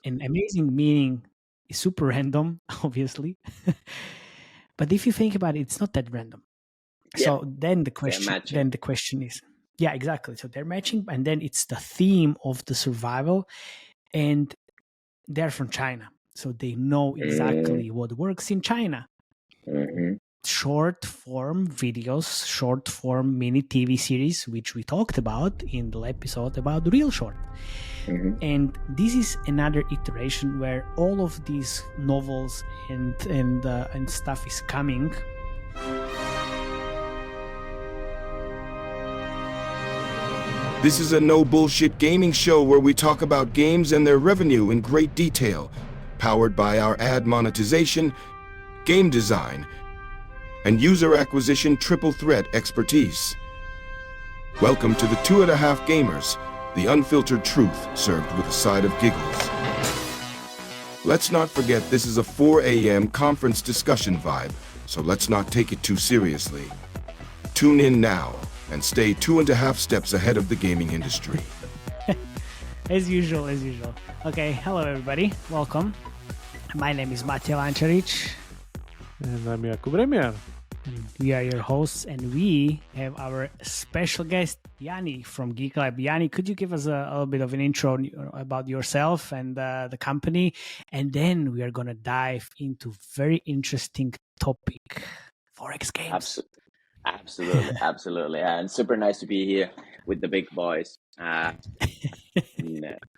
And amazing meaning is super random, obviously. But if you think about it, it's not that random. Yeah, So then the question is, yeah, exactly. So they're matching, and then it's the theme of the survival, and they're from China, so they know exactly what works in China. Mm-hmm. Short form videos, short form mini TV series, which we talked about in the episode about Real Short. Mm-hmm. And this is another iteration where all of these novels and stuff is coming. This is a no bullshit gaming show where we talk about games and their revenue in great detail, powered by our ad monetization, game design, and user acquisition triple threat expertise. Welcome to the 2.5 Gamers, the unfiltered truth served with a side of giggles. Let's not forget this is a 4 a.m. conference discussion vibe, so let's not take it too seriously. Tune in now and stay 2.5 steps ahead of the gaming industry. As usual. Okay, hello everybody, welcome. My name is Matija Lančarić. And I'm Jakub Remjar. We are your hosts, and we have our special guest, Yanni from Geek Lab. Yanni, could you give us a little bit of an intro about yourself and the company? And then we are going to dive into very interesting topic, Forex games. Absolutely. And super nice to be here with the big boys.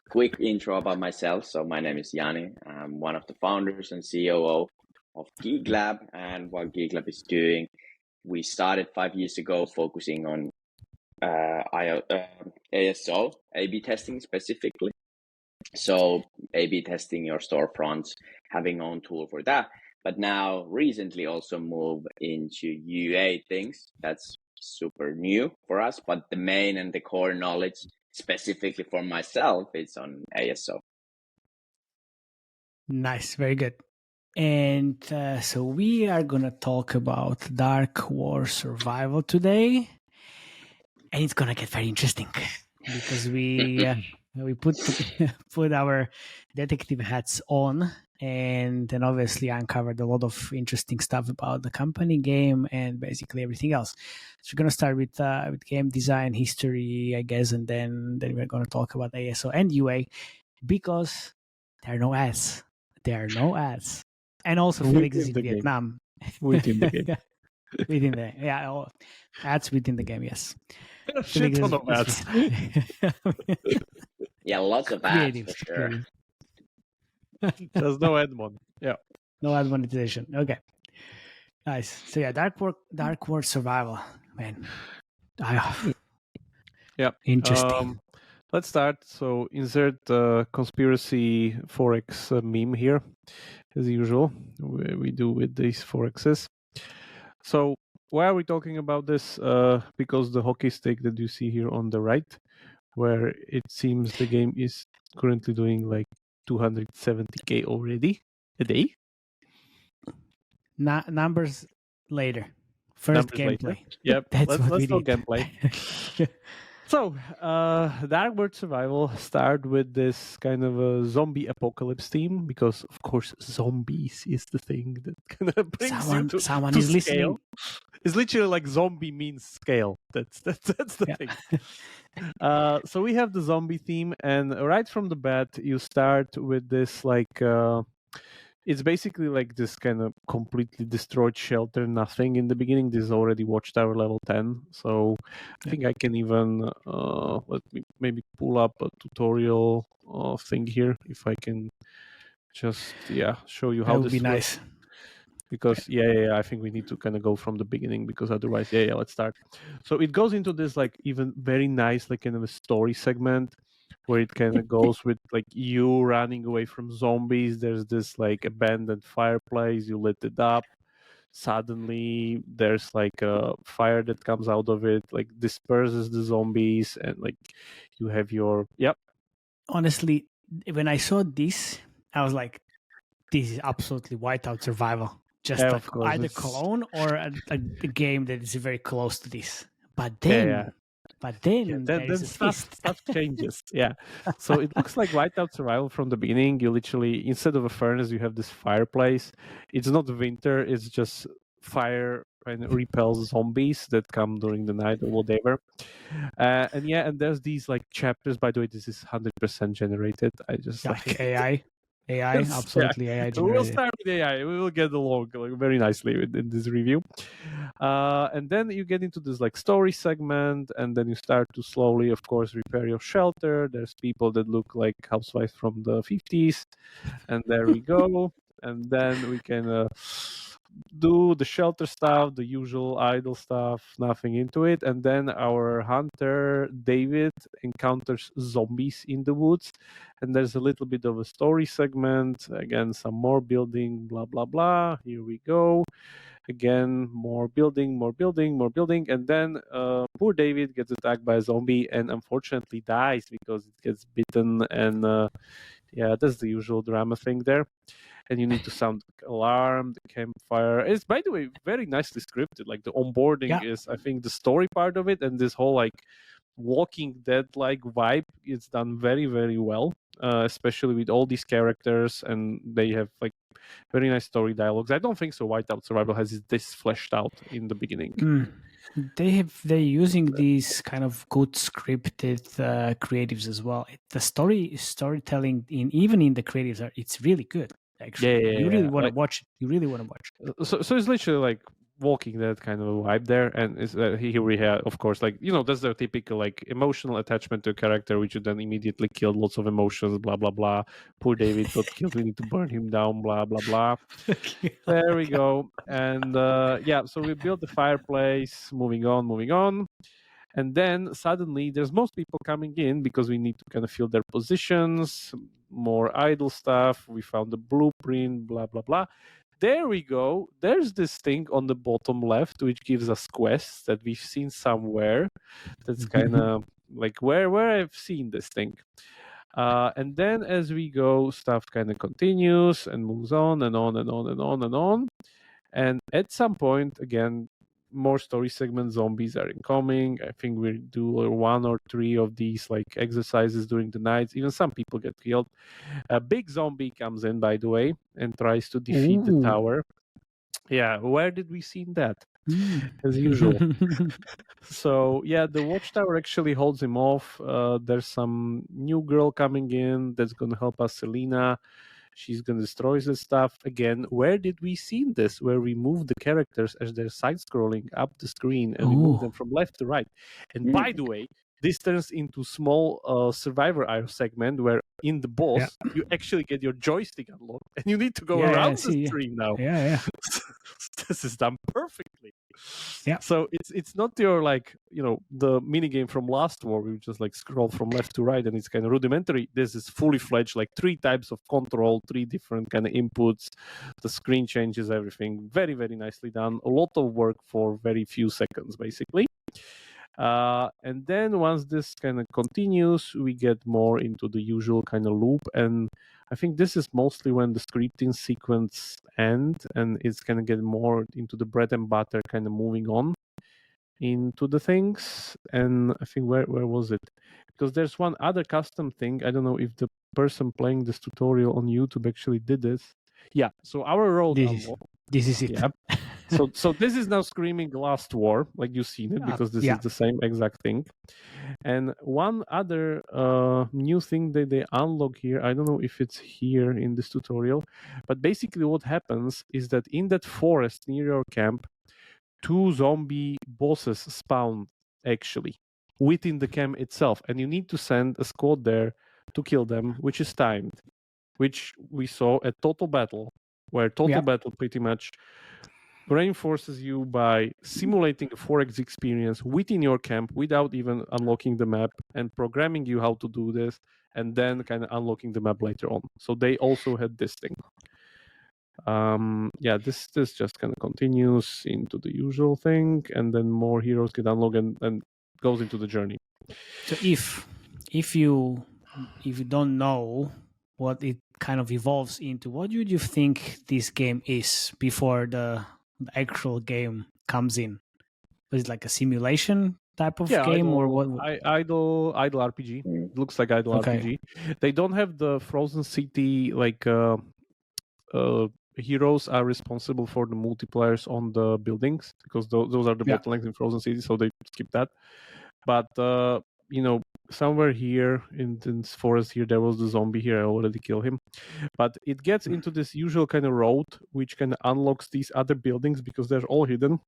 Quick intro about myself. So my name is Yanni. I'm one of the founders and COO of Geek Lab. And what Geek Lab is doing, we started 5 years ago focusing on ASO, A/B testing specifically. So A/B testing your storefronts, having own tool for that. But now recently also move into UA things. That's super new for us. But the main and the core knowledge specifically for myself is on ASO. Nice, very good. And so we are going to talk about Dark War Survival today. And it's going to get very interesting because we put our detective hats on and then obviously uncovered a lot of interesting stuff about the company, game, and basically everything else. So we're going to start with game design history, I guess, and then we're going to talk about ASO and UA because there are no ads. And also Felix is in Vietnam. Within the game. Ads within the game, yes. Shit ton of ads. Yeah, lots of ads for sure. There's no ad mon. Yeah. No ad monetization. Okay. Nice. So yeah, Dark War Survival, man. Yeah. Interesting. Let's start. So insert conspiracy Forex meme here, as usual. We do with these Forexes. So why are we talking about this? Because the hockey stick that you see here on the right, where it seems the game is currently doing like 270k already a day. Numbers later. First gameplay. Later. Yep. Let's talk gameplay. So, Dark War Survival started with this kind of a zombie apocalypse theme because, of course, zombies is the thing that kind of brings someone to is scale. Listening. It's literally like zombie means scale. That's the thing. So we have the zombie theme, and right from the bat, you start with this like. It's basically like this kind of completely destroyed shelter, nothing in the beginning. This is already Watchtower level 10. So I think I can even, let me maybe pull up a tutorial thing here. If I can just, show you how that would this be nice. works. Because, I think we need to kind of go from the beginning because otherwise, let's start. So it goes into this like even very nice, like kind of a story segment where it kind of goes with like you running away from zombies. There's this like abandoned fireplace, you lit it up. Suddenly there's like a fire that comes out of it, like disperses the zombies, and like you have your Honestly, when I saw this, I was like, this is absolutely Whiteout Survival. Just like either clone or a game that is very close to this. But then but then there is a twist. Stuff changes. Yeah. So it looks like Whiteout Survival from the beginning. You literally, instead of a furnace, you have this fireplace. It's not winter, it's just fire and repels zombies that come during the night or whatever. And there's these like chapters. By the way, this is 100% generated. I just like AI. Yes, Absolutely AI We'll generated. start with AI. We will get along like, very nicely in this review. And then you get into this like story segment, and then you start to slowly, of course, repair your shelter. There's people that look like housewives from the 50s, and there we go. And then we can do the shelter stuff, the usual idle stuff, nothing into it. And then our hunter David encounters zombies in the woods, and there's a little bit of a story segment. Again, some more building, blah blah blah. Here we go. Again, more building, and then poor David gets attacked by a zombie and unfortunately dies because it gets bitten. And yeah, that's the usual drama thing there. And you need to sound the alarm, the campfire. It's, by the way, very nicely scripted. Like the onboarding is, I think, the story part of it, and this whole like Walking Dead like vibe is done very, very well. Especially with all these characters, and they have like very nice story dialogues. I don't think so Whiteout Survival has this fleshed out in the beginning. They're using these kind of good scripted creatives as well. The storytelling even in the creatives it's really good. Actually, you really want to watch it. You really want to watch it. So it's literally like Walking Dead kind of a vibe there, and here we have, of course, like that's the typical like emotional attachment to a character, which you then immediately killed. Lots of emotions, blah blah blah. Poor David got killed. We need to burn him down, blah blah blah. There we go. And so we built the fireplace. Moving on. And then suddenly there's most people coming in because we need to kind of fill their positions, more idle stuff. We found the blueprint, blah, blah, blah. There we go. There's this thing on the bottom left, which gives us quests that we've seen somewhere. That's kind of like where I've seen this thing. And then as we go, stuff kind of continues and moves on and on and on and on and on. And at some point, again, more story segment zombies are incoming. I think we do 1 or 3 of these like exercises during the nights. Even some people get killed. A big zombie comes in, by the way, and tries to defeat the tower. Yeah, where did we see that? As usual. So yeah, the watchtower actually holds him off. There's some new girl coming in that's gonna help us, Selena. She's going to destroy the stuff. Again, where did we see this? Where we move the characters as they're side-scrolling up the screen, and we move them from left to right. And by the way, this turns into small Survivor Eye segment where in the boss, you actually get your joystick unlocked, and you need to go around the screen now. Yeah. This is done perfectly. Yeah. So it's not your like the mini game from last war. We just like scroll from left to right, and it's kind of rudimentary. This is fully fledged, like 3 types of control, 3 different kind of inputs. The screen changes everything. Very, very nicely done. A lot of work for very few seconds, basically. And then once this kind of continues, we get more into the usual kind of loop. And I think this is mostly when the scripting sequence ends, and it's going to get more into the bread and butter kind of moving on into the things. And I think where was it? Because there's one other custom thing. I don't know if the person playing this tutorial on YouTube actually did this. Yeah, so our road this is it. Yeah. So this is now screaming Last War, like you've seen it, because this is the same exact thing. And one other new thing that they unlock here, I don't know if it's here in this tutorial, but basically what happens is that in that forest near your camp, 2 zombie bosses spawn actually within the camp itself, and you need to send a squad there to kill them, which is timed, which we saw at Total Battle, where Total Battle pretty much reinforces you by simulating a 4X experience within your camp without even unlocking the map, and programming you how to do this, and then kind of unlocking the map later on. So they also had this thing. This just kind of continues into the usual thing, and then more heroes get unlocked and goes into the journey. So if you don't know what it kind of evolves into, what would you think this game is before the actual game comes in? Was it like a simulation type of game, or what? Idle RPG. It looks like idle RPG. They don't have the Frozen City like heroes are responsible for the multipliers on the buildings because those are the bottlenecks in Frozen City, so they skip that. But somewhere here in this forest here, there was the zombie here. I already killed him. But it gets into this usual kind of road, which kind of unlocks these other buildings because they're all hidden.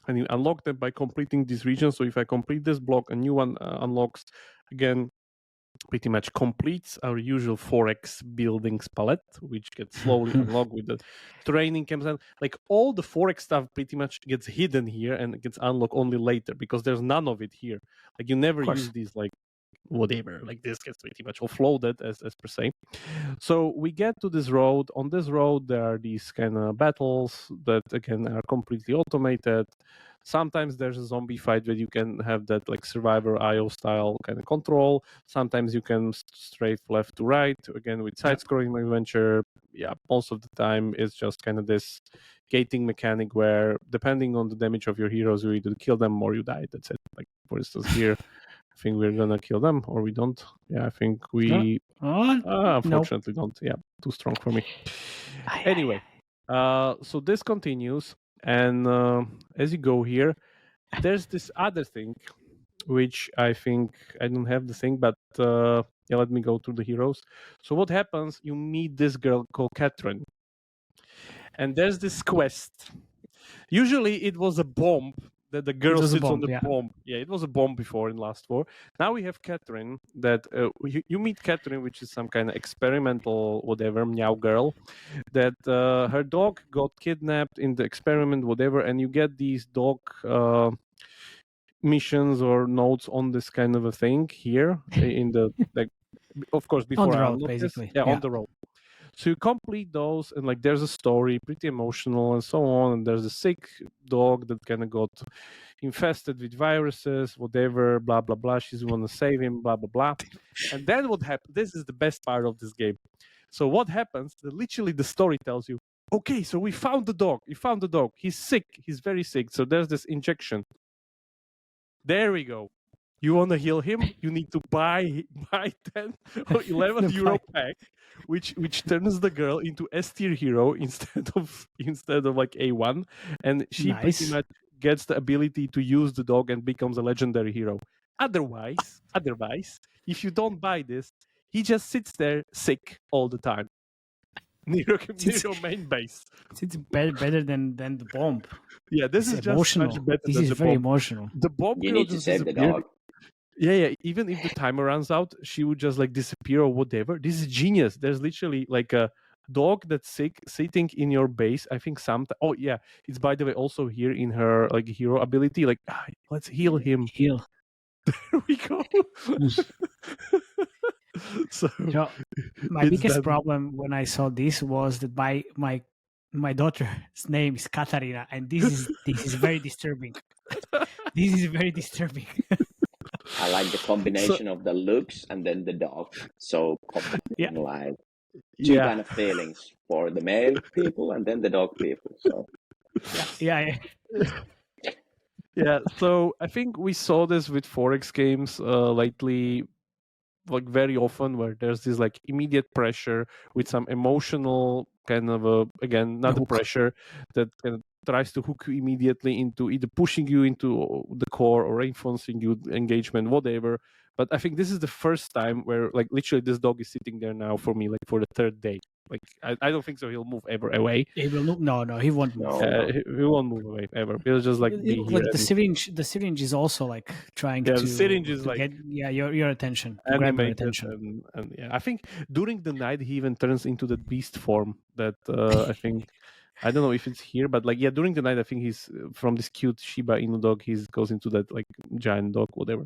And you unlock them by completing this region. So if I complete this block, a new one unlocks. Again, pretty much completes our usual 4X buildings palette, which gets slowly unlocked with the training camps. And like all the 4X stuff pretty much gets hidden here and gets unlocked only later because there's none of it here. Like you never use these like whatever, like this gets pretty much offloaded as per se. So we get to this road. On this road there are these kind of battles that again are completely automated. Sometimes there's a zombie fight where you can have that like Survivor IO style kind of control. Sometimes you can strafe left to right, again with side-scrolling adventure. Yeah, most of the time it's just kind of this gating mechanic where depending on the damage of your heroes, you either kill them or you die. That's it. Like for instance here, I think we're gonna kill them or we don't. Yeah, I think we unfortunately don't. Yeah, too strong for me. Anyway, so this continues. And as you go here, there's this other thing, which I think I don't have the thing, but let me go through the heroes. So what happens? You meet this girl called Catherine, and there's this quest. Usually it was a bomb that the girl sits on the bomb. Yeah, it was a bomb before in Last War. Now we have Catherine that you meet Catherine, which is some kind of experimental whatever, meow girl, that her dog got kidnapped in the experiment, whatever, and you get these dog missions or notes on this kind of a thing here in the, like, of course, before on the road, basically. Yeah, on the road. So you complete those, and like there's a story, pretty emotional and so on. And there's a sick dog that kind of got infested with viruses, whatever, blah blah blah. She's want to save him, blah blah blah. And then what happens? This is the best part of this game. So what happens? Literally, the story tells you, okay, so we found the dog. You found the dog. He's sick. He's very sick. So there's this injection. There we go. You want to heal him? You need to buy 10 or 11 euro pack, which turns the girl into S tier hero instead of like A1, and she pretty much gets the ability to use the dog and becomes a legendary hero. Otherwise, if you don't buy this, he just sits there sick all the time near your main base. It's better than the bomb. Yeah, this is emotional. Just much better. This than is the very bomb. emotional. The bomb you girl need to just save the dog. Yeah. Even if the timer runs out, she would just like disappear or whatever. This is genius. There's literally like a dog that's sick sitting in your base. I think oh yeah, it's by the way also here in her like hero ability. Like let's heal him. Heal. There we go. So my biggest problem when I saw this was that my daughter's name is Katarina, and this is very disturbing. This is very disturbing. I like the combination of the looks and then the dog. So like two kind of feelings for the male people and then the dog people. So yeah. Yeah, so I think we saw this with 4X games lately, like very often, where there's this like immediate pressure with some emotional kind of again, not the pressure that kind of tries to hook you immediately into either pushing you into the core or influencing you engagement, whatever. But I think this is the first time where like literally this dog is sitting there now for me, like for the third day. Like I don't think so he'll move ever away. He will move. No, he won't move. He won't move away ever. He'll just like be here. Like the syringe is also like trying to. The syringe is like get your attention, grab your attention. And yeah, I think during the night he even turns into that beast form that I think. I don't know if it's here, but like during the night I think he's from this cute Shiba Inu dog. He goes into that like giant dog, whatever.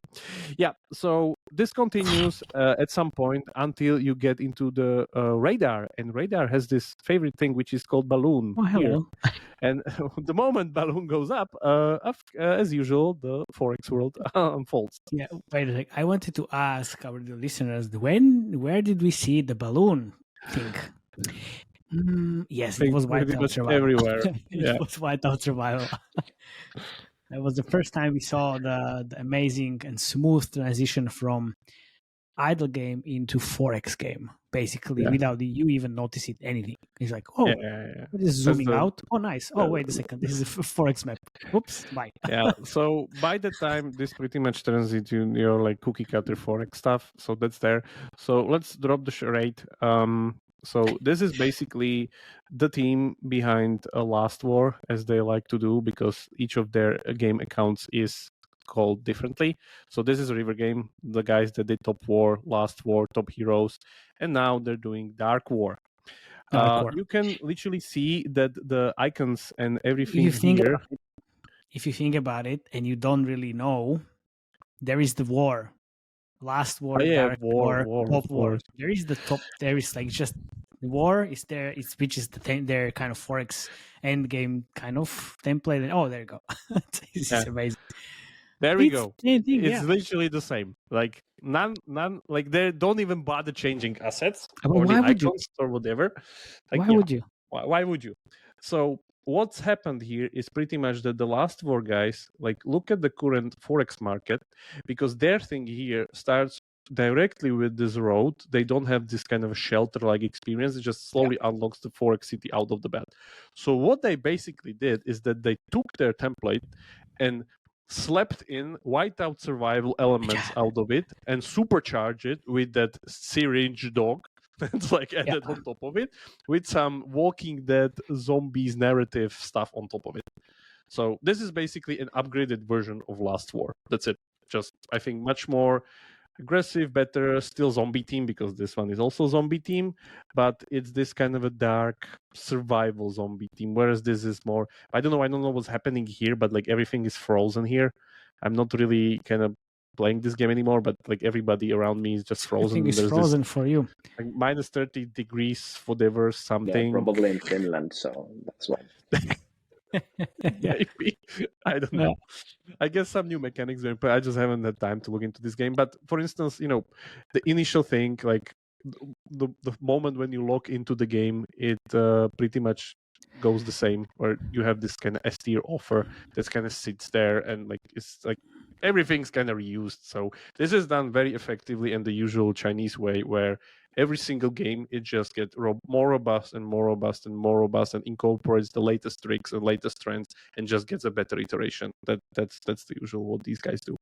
Yeah. So this continues at some point until you get into the radar, and radar has this favorite thing which is called balloon. Oh, hello. And the moment balloon goes up, as usual, the 4X world unfolds. Yeah. Wait a sec. I wanted to ask our listeners where did we see the balloon thing? Yes, it was Whiteout Survival. Everywhere. It was Whiteout Survival. That was the first time we saw the amazing and smooth transition from idle game into forex game, basically, Yeah. without you even noticing anything. It's like, Yeah, oh, yeah, yeah. it is That's zooming the out. Oh, nice. Oh, wait a second. This is a forex map. Oops, bye. yeah. So by the time this pretty much turns into your like cookie cutter forex stuff, so that's there. So let's drop the charade. So this is basically the team behind a Last War, as they like to do, because each of their game accounts is called differently. So this is a River Game, the guys that did Top War, Last War, Top Heroes, and now they're doing Dark War. Dark War. You can literally see that the icons and If everything you think here. about it, if you think about it, and you don't really know, there is the war, Last War, Yeah, Dark war, War, war, of Top War. course. There is the top. There is like just the war is there. It's which is their kind of forex end game kind of template. And oh, there you go. This is amazing. There we It's go. the same thing, It's yeah. literally the same. Like none, like they don't even bother changing assets But or the why would you? icons or whatever. Like, Why yeah, would you? why would you? So what's happened here is pretty much that the Last War guys like look at the current forex market, because their thing here starts directly with this road. They don't have this kind of a shelter-like experience. It just slowly unlocks the forex city out of the bat. So what they basically did is that they took their template and slept in whiteout survival elements Yeah. out of it and supercharge it with that syringe dog that's like added on top of it, with some Walking Dead zombies narrative stuff on top of it. So this is basically an upgraded version of Last War. That's it. Just, I think, much more aggressive, better, still zombie team, because this one is also zombie team, but it's this kind of a dark survival zombie team, whereas this is more, I don't know what's happening here, but like everything is frozen here. I'm not really kind of playing this game anymore, but like everybody around me is just frozen. Everything is There's frozen this for you. like minus 30 degrees, whatever, They're something. probably in Finland, so that's why. Maybe. I don't know. I guess some new mechanics there, but I just haven't had time to look into this game. But for instance, you know, the initial thing, like the moment when you log into the game, it pretty much goes the same, where you have this kind of S tier offer that kind of sits there, and like it's like everything's kind of reused. So this is done very effectively in the usual Chinese way, where every single game it just gets more robust and more robust and more robust, and incorporates the latest tricks and latest trends, and just gets a better iteration. That's the usual what these guys do.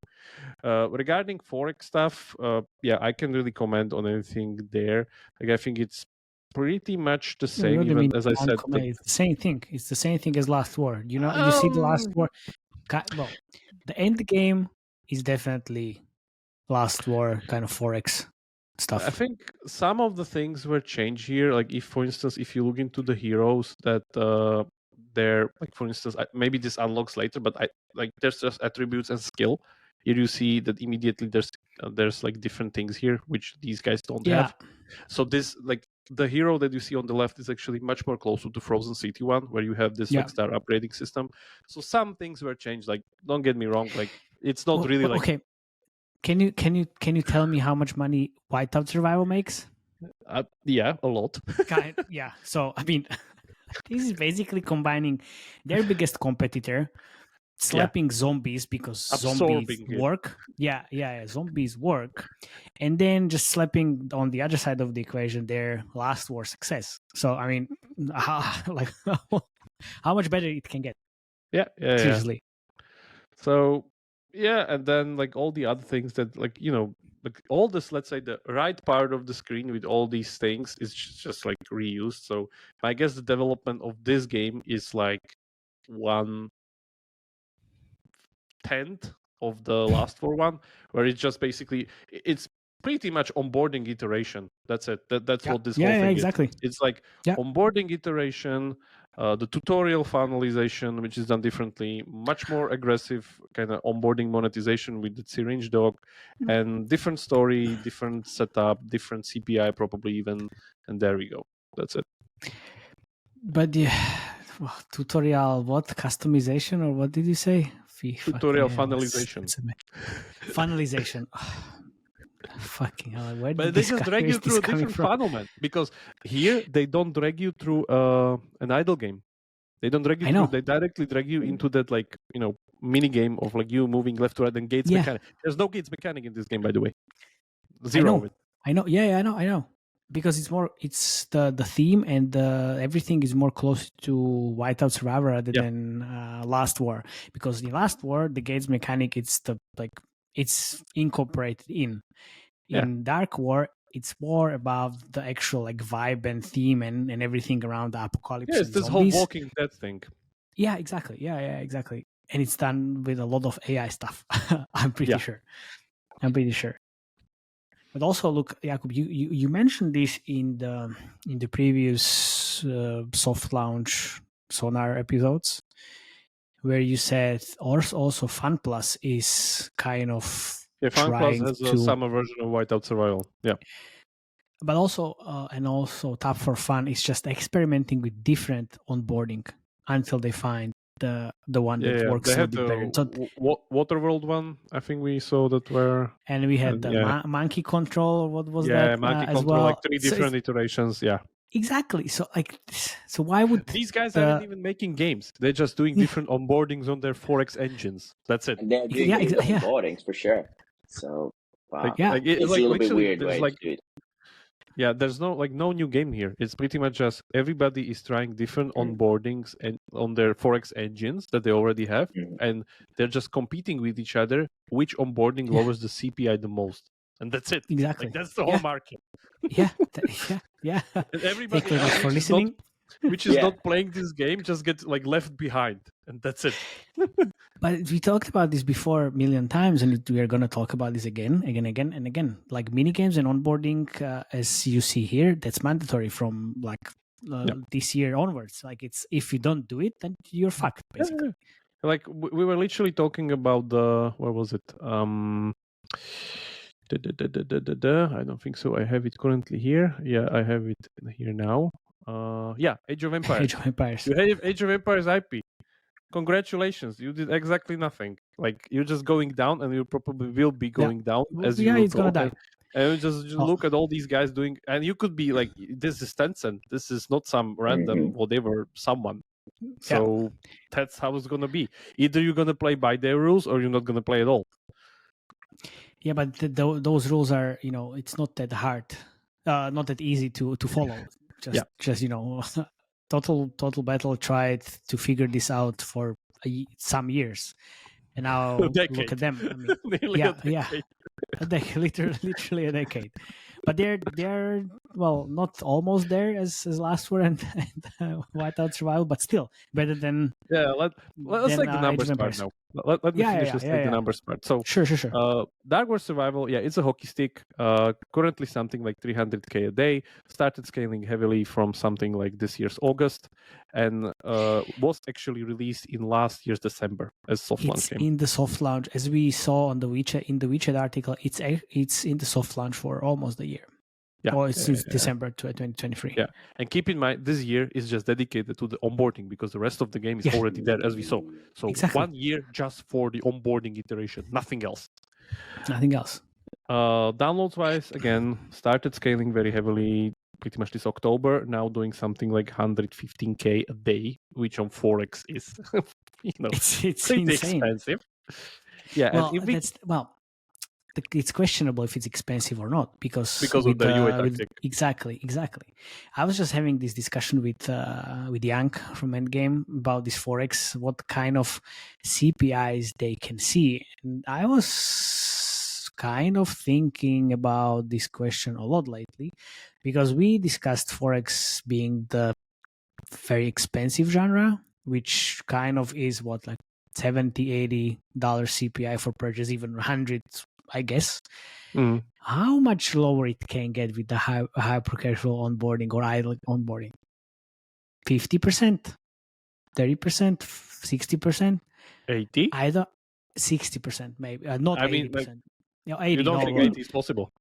Regarding forex stuff, yeah, I can really comment on anything there. Like I think it's pretty much the same. Even as I said, it's the same thing. It's the same thing as Last War. You know, you see the Last War. Well, the end game is definitely Last War kind of forex stuff. I think some of the things were changed here. Like if, for instance, if you look into the heroes that they're like, for instance, maybe this unlocks later, but I like there's just attributes and skill. Here you see that immediately there's like different things here which these guys don't have. So this like the hero that you see on the left is actually much more closer to Frozen City one, where you have this like star upgrading system. So some things were changed. Like don't get me wrong, like it's not really like okay. Can you tell me how much money Whiteout Survival makes? Yeah, a lot. Yeah. So I mean, this is basically combining their biggest competitor, slapping zombies because zombies work. Yeah, zombies work, and then just slapping on the other side of the equation their Last War success. So I mean, like how much better it can get? Yeah. Seriously. So yeah, and then like all the other things that like, you know, like all this, let's say the right part of the screen with all these things is just like reused. So I guess the development of this game is like 1/10 of the Last War one, where it's just basically it's pretty much onboarding iteration. That's it. That's what this whole thing exactly. is. It's like onboarding iteration, the tutorial finalization, which is done differently, much more aggressive kind of onboarding monetization with the syringe dog, and different story, different setup, different CPI probably even, and there we go. That's it. But the tutorial, what customization or what did you say? Tutorial finalization. Finalization. Fucking hell! Where but they just drag you through a different funnel, man. Because here they don't drag you through an idle game. They don't drag you I through. know. They directly drag you into that mini game of you moving left to right and gates mechanic. There's no gates mechanic in this game, by the way. Zero of it. I know. Yeah, I know. Because it's the theme and everything is more close to Whiteout Survivor rather than Last War. Because in Last War, the gates mechanic it's incorporated in. In Dark War, it's more about the actual vibe and theme and everything around the apocalypse. Yeah, it's and this zombies. whole Walking Dead thing. Yeah, exactly. Yeah, exactly. And it's done with a lot of AI stuff. I'm pretty sure. But also, look, Jakub, you mentioned this in the previous soft launch Sonar episodes, where you said also Fun Plus is kind of Fun Plus trying has to a summer version of Whiteout Survival. Yeah. But also Tap for Fun is just experimenting with different onboarding until they find the one that works they a had bit better. So, Waterworld one, I think we saw that where. And we had the monkey control. What was that? Yeah, monkey as control, well. 3 different iterations. Yeah. Exactly. So why would these guys aren't even making games? They're just doing different onboardings on their Forex engines. That's it. And they're doing onboardings for sure. So it's a little bit weird way to do it. Yeah, there's no new game here. It's pretty much just everybody is trying different onboardings and on their Forex engines that they already have, and they're just competing with each other. Which onboarding lowers the CPI the most, and that's it. Exactly. That's the whole market. Yeah. And everybody else for listening, which is not playing this game, just gets left behind, and that's it. But we talked about this before a million times, and we are going to talk about this again. Like mini games and onboarding, as you see here, that's mandatory from this year onwards. It's if you don't do it, then you're fucked, basically. We were literally talking about where was it? I don't think so. I have it currently here. Yeah, I have it here now. Age of Empires. Age of Empires. You have Age of Empires IP. Congratulations, you did exactly nothing. You're just going down, and you probably will be going down as you it's gonna die. And you just look at all these guys doing, and you could be like, this is Tencent. This is not some random whatever someone. So that's how it's gonna be. Either you're gonna play by their rules, or you're not gonna play at all. Yeah, but those rules are, it's not that hard, not that easy to follow. Just Total Battle tried to figure this out for some years, and now look at them. I mean, literally a decade. But they're not almost there as Last War and Whiteout Survival, but still better than. Let's take the numbers part now. Let me finish the numbers part. So sure. Dark War Survival, it's a hockey stick. Currently something like 300k a day. Started scaling heavily from something like this year's August, and was actually released in last year's December as soft launch game. In the soft launch, as we saw on the WeChat article, it's in the soft launch for almost a year. Since December 2023. Yeah, and keep in mind, this year is just dedicated to the onboarding because the rest of the game is already there, as we saw. So 1 year just for the onboarding iteration, nothing else. Downloads-wise, again, started scaling very heavily pretty much this October, now doing something like 115k a day, which on Forex is, it's pretty insane. Expensive. Yeah, it's questionable if it's expensive or not because of the UA tactic. Exactly. I was just having this discussion with Yank from Endgame about this Forex, what kind of CPIs they can see, and I was kind of thinking about this question a lot lately because we discussed Forex being the very expensive genre, which kind of is $70, $80 CPI for purchase, even 100, I guess. How much lower it can get with the hypercasual onboarding or idle onboarding? 50%, 30%, 60%, 80%? Either 60%, maybe not 80%. 80. You don't think 80 is possible?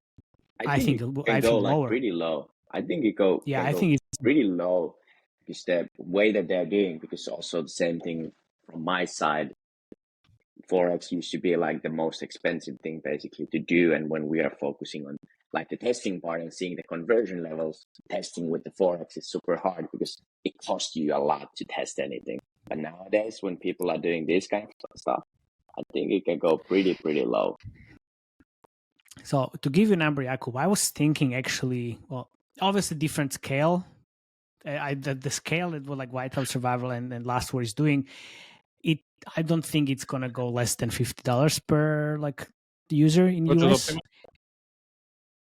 I think it go lower. Pretty low. I think it go. I think it's pretty low because the way that they're doing. Because also the same thing from my side. Forex used to be like the most expensive thing basically to do, and when we are focusing on like the testing part and seeing the conversion levels, testing with the Forex is super hard because it costs you a lot to test anything. But nowadays, when people are doing this kind of stuff, I think it can go pretty low. So to give you a number, Jakub, I was thinking actually, well, obviously different scale. The scale that was like Whiteout Survival and Last War is doing, it. I don't think it's gonna go less than $50 per like user in Which US. is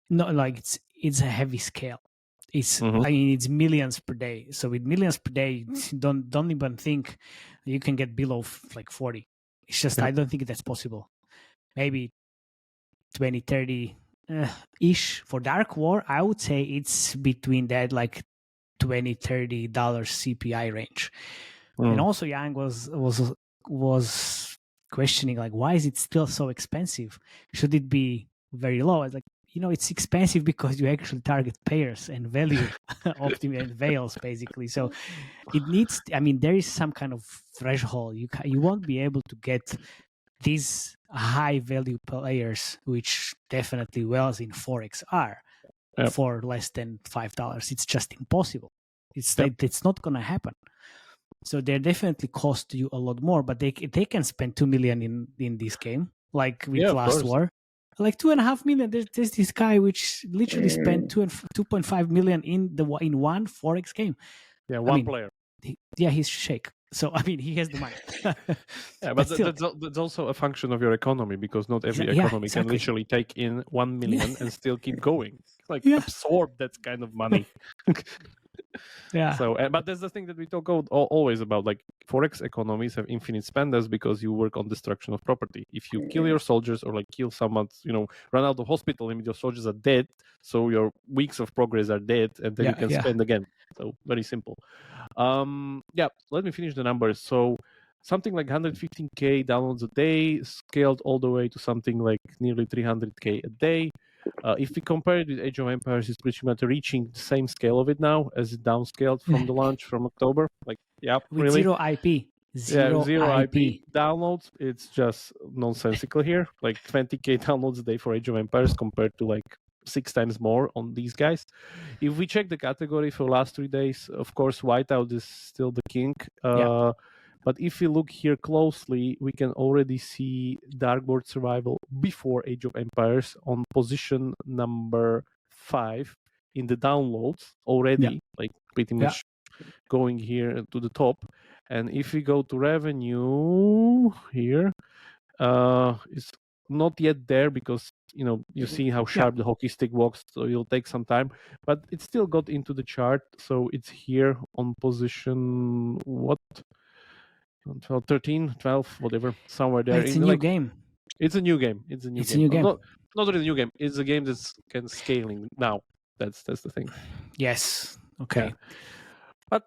No, like it's a heavy scale. It's I mean it's millions per day. So with millions per day, don't even think you can get below like 40. It's just I don't think that's possible. Maybe 20, 30 ish for Dark War. I would say it's between that like $20, $30 CPI range. And also Yang was questioning like why is it still so expensive? Should it be very low? I was like, it's expensive because you actually target pairs and value optimized veils basically. So it needs, I mean, there is some kind of threshold. You won't be able to get these high value players, which definitely wells in Forex are, for less than $5. It's just impossible. It's not going to happen. So they definitely cost you a lot more, but they can spend $2 million in this game, like with Last War. Like $2.5 million. There's this guy which literally spent $2.5 million in one Forex game. Yeah, one player. He's Sheikh. So I mean, he has the money. Yeah, but that's also a function of your economy, because not every economy can literally take in 1 million and still keep going. Like absorb that kind of money. Yeah. So, but that's the thing that we talk always about. Like Forex economies have infinite spenders because you work on destruction of property. If you kill your soldiers or like kill someone, run out of hospital and your soldiers are dead, so your weeks of progress are dead, and then you can spend again. So very simple. Let me finish the numbers. So something like 115k downloads a day, scaled all the way to something like nearly 300k a day. If we compare it with Age of Empires, it's pretty much reaching the same scale of it now as it downscaled from the launch from October. Like, with really. Zero IP. Zero IP downloads. It's just nonsensical here. Like 20k downloads a day for Age of Empires compared to like 6 times more on these guys. If we check the category for last 3 days, of course, Whiteout is still the king. But if we look here closely, we can already see Darkboard Survival before Age of Empires on position number 5 in the downloads already, like pretty much going here to the top. And if we go to revenue here, it's not yet there because you see how sharp the hockey stick walks, so it'll take some time, but it still got into the chart. So it's here on position 13, 12, whatever, somewhere there. It's a new game. It's a new game. It's a new game. Not really a new game. It's a game that's scaling now. That's the thing. Yes. Okay. But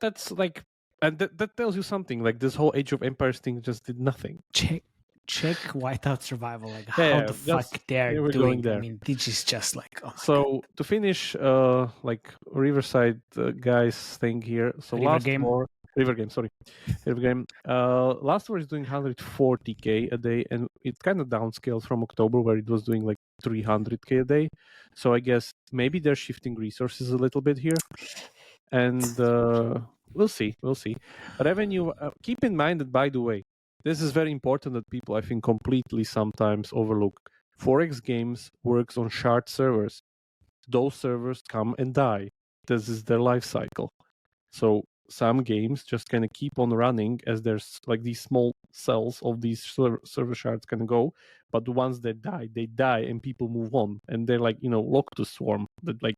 that's like, and that tells you something. Like this whole Age of Empires thing just did nothing. Check Whiteout Survival. Like how the fuck they're doing there. I mean, this is just like. So to finish, like Riverside guys thing here. So River Game. Last War is doing 140k a day, and it kind of downscaled from October where it was doing like 300k a day. So I guess maybe they're shifting resources a little bit here, and we'll see. Revenue. Keep in mind that, by the way, this is very important that people, I think, completely sometimes overlook. Forex games works on shard servers. Those servers come and die. This is their life cycle. So some games just kind of keep on running as there's like these small cells of these server shards can go, but the ones that they die and people move on, and they're like locked to swarm, that like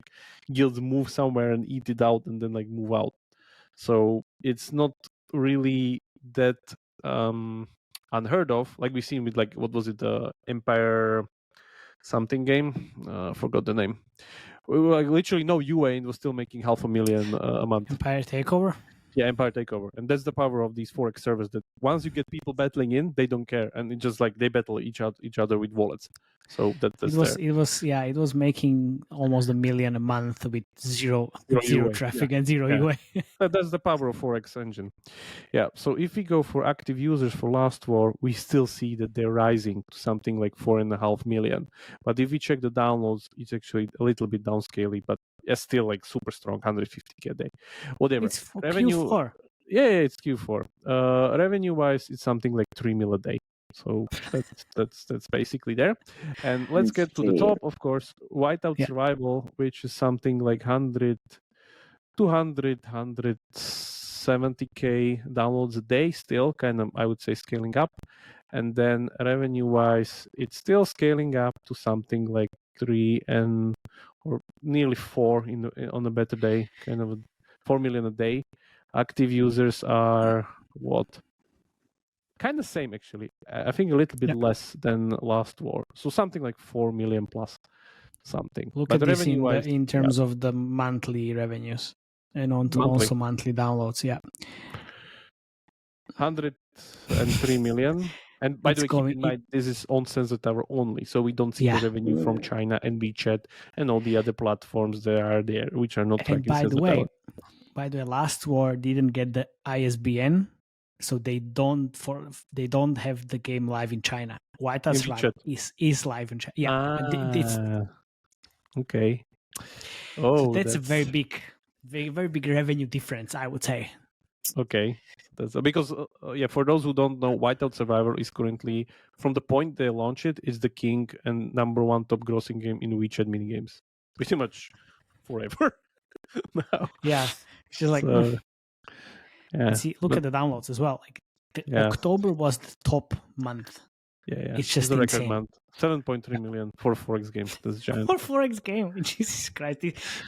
guilds move somewhere and eat it out and then like move out. So it's not really that unheard of, like we've seen with like, what was it, the Empire something game, forgot the name. We were like literally no UA and was still making $500,000 a month. Empire Takeover. Yeah, Empire Takeover, and that's the power of these forex servers. That once you get people battling in, they don't care, and it just like they battle each other with wallets. So that's it was making almost $1 million a month with zero UA. traffic and zero Yeah. UA. That's the power of forex engine. Yeah. So if we go for active users for last war, we still see that they're rising to something like 4.5 million. But if we check the downloads, it's actually a little bit downscaling, but it's still like super strong, 150K a day. Whatever. It's for Revenue. Q4. Yeah, it's Q4. Revenue wise, it's something like 3 mil a day. So that's basically there. And let's get to the top, of course. Whiteout Survival, which is something like 170K downloads a day, still kind of, I would say, scaling up. And then revenue wise, it's still scaling up to something like 3 or nearly 4 on a better day, kind of 4 million a day. Active users are what? Kind of same, actually. I think a little bit less than last war. So something like 4 million plus something. Look But at this in terms yeah. of the monthly revenues and Monthly. also monthly downloads. Yeah. 103 million. And by the way, keep in mind, this is on Sensor Tower only. So we don't see the revenue from China and WeChat and all the other platforms that are there, which are not tracking Sensor Tower. By the way, last war didn't get the ISBN, so they don't have the game live in China. Whiteout Survival is live in China. Yeah. Okay. Oh, so that's a very big revenue difference, I would say. Okay. That's because for those who don't know, Whiteout Survivor is currently, from the point they launch it, is the king and number one top grossing game in WeChat minigames. Pretty much forever now. Yeah. It's just like see, look at the downloads as well. Like October was the top month. Yeah. It's just a insane. record month. 7.3 million for a forex game. That's giant. For forex game, Jesus Christ!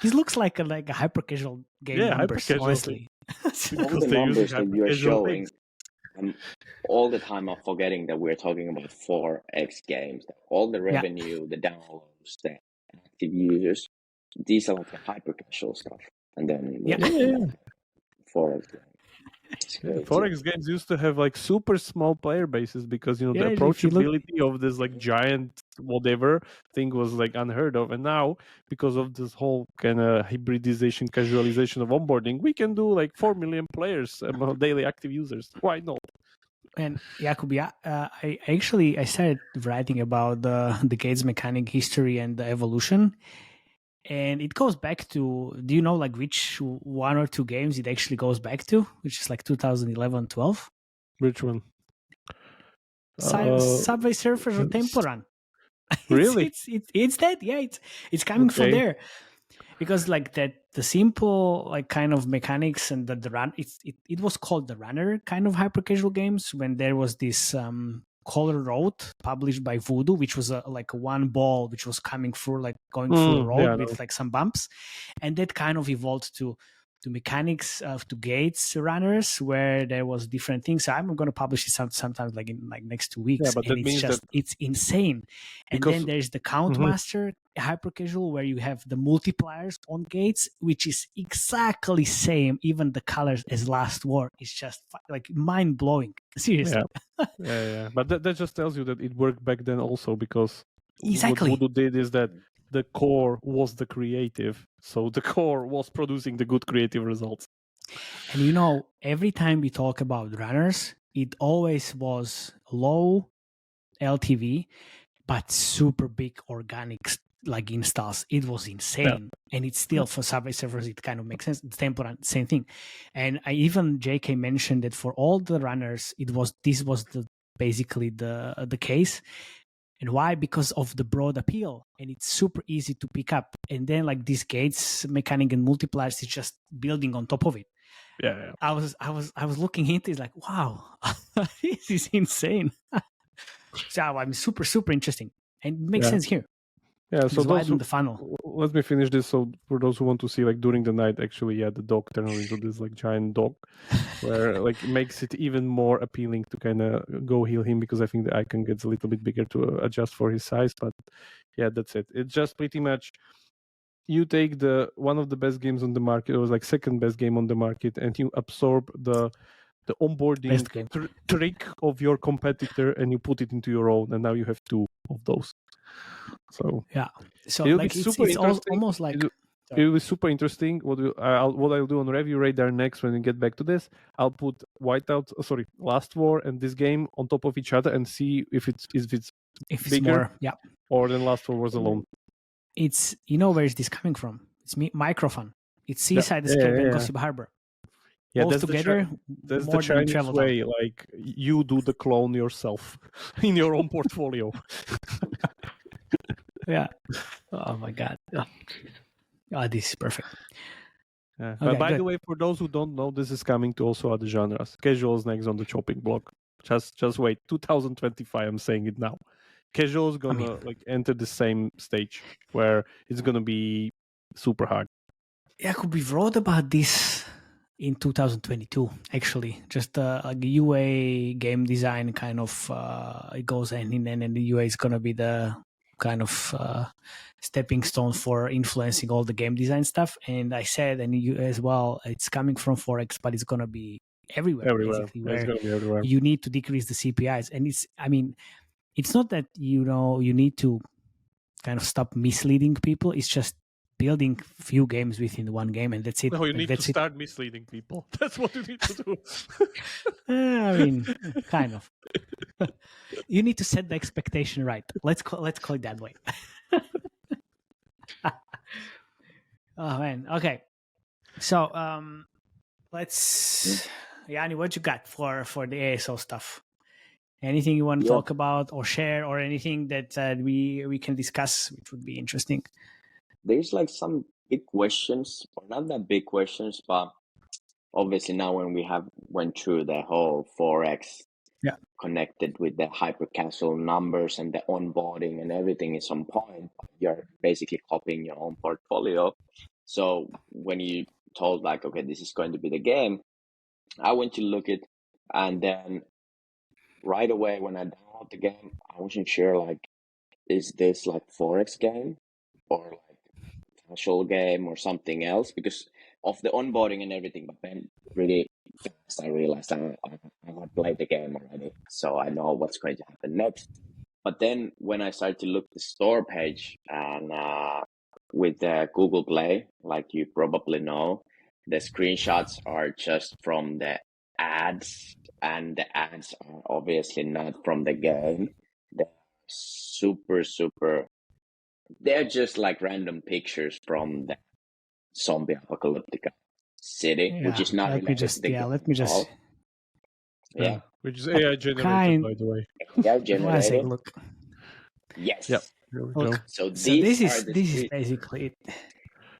This looks like a hyper casual game. Yeah, numbers, honestly. All the numbers that you are showing, all the time I'm forgetting that we're talking about 4x games. All the revenue, the downloads, the active users, these are like the hyper casual stuff. And then 4x games. Forex games used to have like super small player bases because the approachability of this like giant whatever thing was like unheard of, and now because of this whole kind of hybridization, casualization of onboarding, we can do like 4 million players, daily active users. Why not? And Jakub, I started writing about the gates mechanic history and the evolution. And it goes back to, do you know like which one or two games it actually goes back to? Which is like 2011-12? Which one? Subway Surfers or Temple Run. Really? It's that, yeah. It's coming from there. Because like that, the simple like kind of mechanics and the run, it was called the runner kind of hyper casual games when there was this Color Road published by Voodoo, which was like one ball which was coming through, like going through a road with like some bumps, and that kind of evolved to mechanics to gates runners where there was different things. So I'm going to publish it sometimes like in like next 2 weeks, but and it's insane. And then there's the Countmaster hyper casual where you have the multipliers on gates, which is exactly same, even the colors as last war. It's just like mind blowing, seriously. Yeah. But that just tells you that it worked back then also, because exactly what Voodoo did is that the core was the creative, so the core was producing the good creative results. And every time we talk about runners, it always was low LTV but super big organic like installs. It was insane. And it's still for Subway servers, it kind of makes sense. Temple Run, same thing. And even JK mentioned that for all the runners, this was basically the case. And why? Because of the broad appeal, and it's super easy to pick up. And then like this gates mechanic and multipliers is just building on top of it. Yeah. I was looking into it, it's like, wow, this is insane. So I'm super, super interesting. And it makes sense here. Yeah, so widen the funnel. Let me finish this. So for those who want to see, like during the night, actually, the dog turns into this like giant dog, where like it makes it even more appealing to kind of go heal him, because I think the icon gets a little bit bigger to adjust for his size. But yeah, that's it. It's just pretty much you take one of the best games on the market, it was like second best game on the market, and you absorb the onboarding trick of your competitor and you put it into your own, and now you have two of those. So yeah, so it'll like be super it's interesting. almost like it will be super interesting. What I'll do on Review Radar next when we get back to this, I'll put Last War and this game on top of each other and see if it's bigger more, yeah, or than Last War was alone. It's, where is this coming from? It's Microfun. It's Seaside Escape and Gossip Harbor. Yeah, both that's together. That's the Chinese way. Like you do the clone yourself in your own portfolio. Yeah. Oh my God. Oh, this is perfect. Yeah. Okay, but by the way, for those who don't know, this is coming to also other genres. Casual is next on the chopping block. Just wait. 2025. I'm saying it now. Casual is gonna enter the same stage where it's gonna be super hard. Yeah, we wrote about this in 2022. Actually, just like UA game design kind of it goes hand in hand, and the UA is gonna be the kind of stepping stone for influencing all the game design stuff. And I said, and you as well, it's coming from Forex, but it's going to be everywhere. Basically, where it's going to be everywhere. You need to decrease the CPIs. And it's not that, you need to kind of stop misleading people. It's just building few games within one game, and that's it. No, you need to start misleading people. That's what you need to do. Kind of. You need to set the expectation right. Let's call it that way. Oh man. Okay. So let's Yanni, what you got for the ASO stuff? Anything you want to talk about or share, or anything that we can discuss, which would be interesting? There's like some big questions, or not that big questions, but obviously now when we went through the whole Forex connected with the hyper casual numbers and the onboarding and everything is on point, you're basically copying your own portfolio. So when you told like, okay, this is going to be the game, I went to look it, and then right away when I download the game, I wasn't sure like, is this like Forex game or like casual game or something else because of the onboarding and everything. But then really fast I realized I had played the game already, so I know what's going to happen next. But then when I started to look the store page, and with Google Play, like you probably know, the screenshots are just from the ads, and the ads are obviously not from the game. They're super they're just like random pictures from the zombie apocalyptica city, which is not related to the game. Let me just which is AI generated, by the way. AI generated. Look. Yes. Yep. Look, so this is basically it.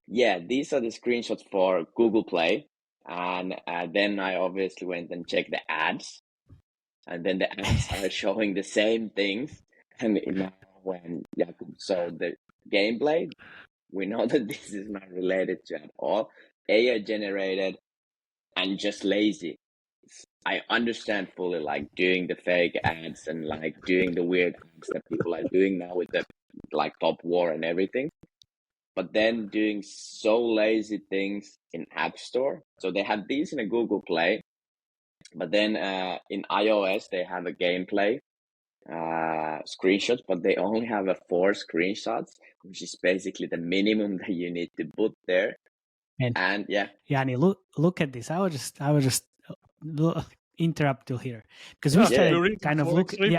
Yeah, these are the screenshots for Google Play, and then I obviously went and checked the ads, and then the ads are showing the same things. And now so the gameplay, we know that this is not related to at all. AI generated and just lazy. I understand fully like doing the fake ads and like doing the weird ads that people are doing now with the like Top War and everything. But then doing so lazy things in App Store. So they had these in a Google Play, but then in iOS they have a gameplay screenshots, but they only have 4 screenshots, which is basically the minimum that you need to put there. And Yanni, look at this. I would just interrupt you here because we started kind of looking.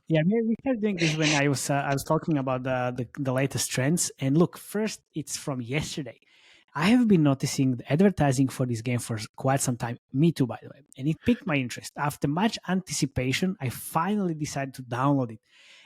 Yeah, we started doing this when I was talking about the latest trends. And look, first it's from yesterday. I have been noticing the advertising for this game for quite some time. Me too, by the way. And it piqued my interest. After much anticipation, I finally decided to download it.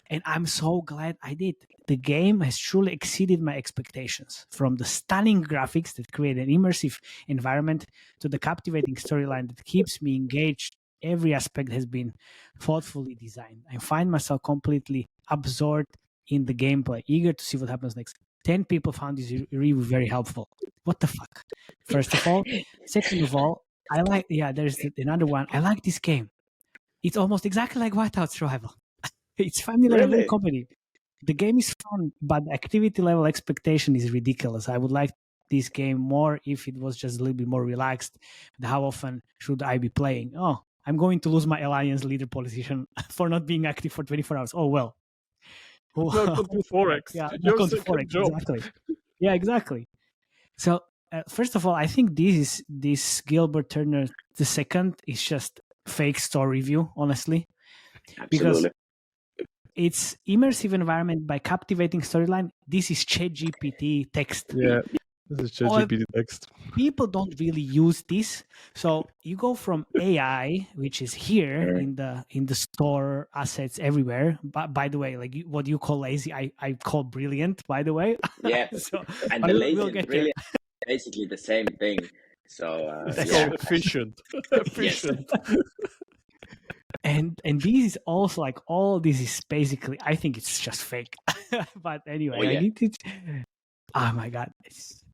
And I'm so glad I did. The game has truly exceeded my expectations. From the stunning graphics that create an immersive environment to the captivating storyline that keeps me engaged, every aspect has been thoughtfully designed. I find myself completely absorbed in the gameplay, eager to see what happens next. 10 people found this review very helpful. What the fuck? First of all. Second of all, there's another one. I like this game. It's almost exactly like Whiteout Survival. It's familiar and very competitive. the game is fun, but the activity level expectation is ridiculous. I would like this game more if it was just a little bit more relaxed. How often should I be playing? Oh, I'm going to lose my alliance leader position for not being active for 24 hours. Oh well. Welcome to Forex. Yeah, Your welcome to second Forex. job. Exactly. Yeah, exactly. So first of all, I think this Gilbert Turner II is just fake store review, honestly, because Absolutely. it's immersive environment by captivating storyline. This is ChatGPT text. Yeah, this is ChatGPT text. People don't really use this, so you go from AI, which is here in the store assets everywhere. But by the way, like what you call lazy, I call brilliant. By the way, Yeah, so and the lazy we'll and get brilliant basically the same thing. So It's yeah, called efficient. Efficient. and this is also like all this is basically, I think it's just fake. But anyway, Oh, yeah. oh my god,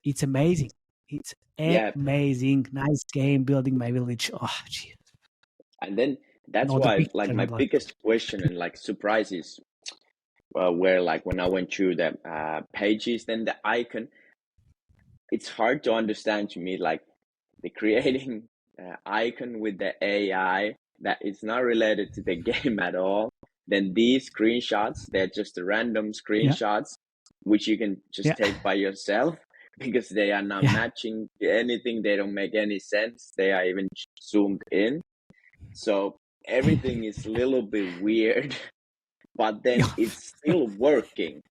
it's amazing. It's Yeah. amazing. Nice game, building my village. Oh gee. And then that's No, the why, picture, like, my not like biggest question and like surprises were like when I went through the pages, then the icon. It's hard to understand to me, like the creating icon with the AI that is not related to the game at all. Then these screenshots, they're just random screenshots, which you can just take by yourself because they are not matching anything. They don't make any sense. They are even zoomed in. So everything is a little bit weird, but then it's still working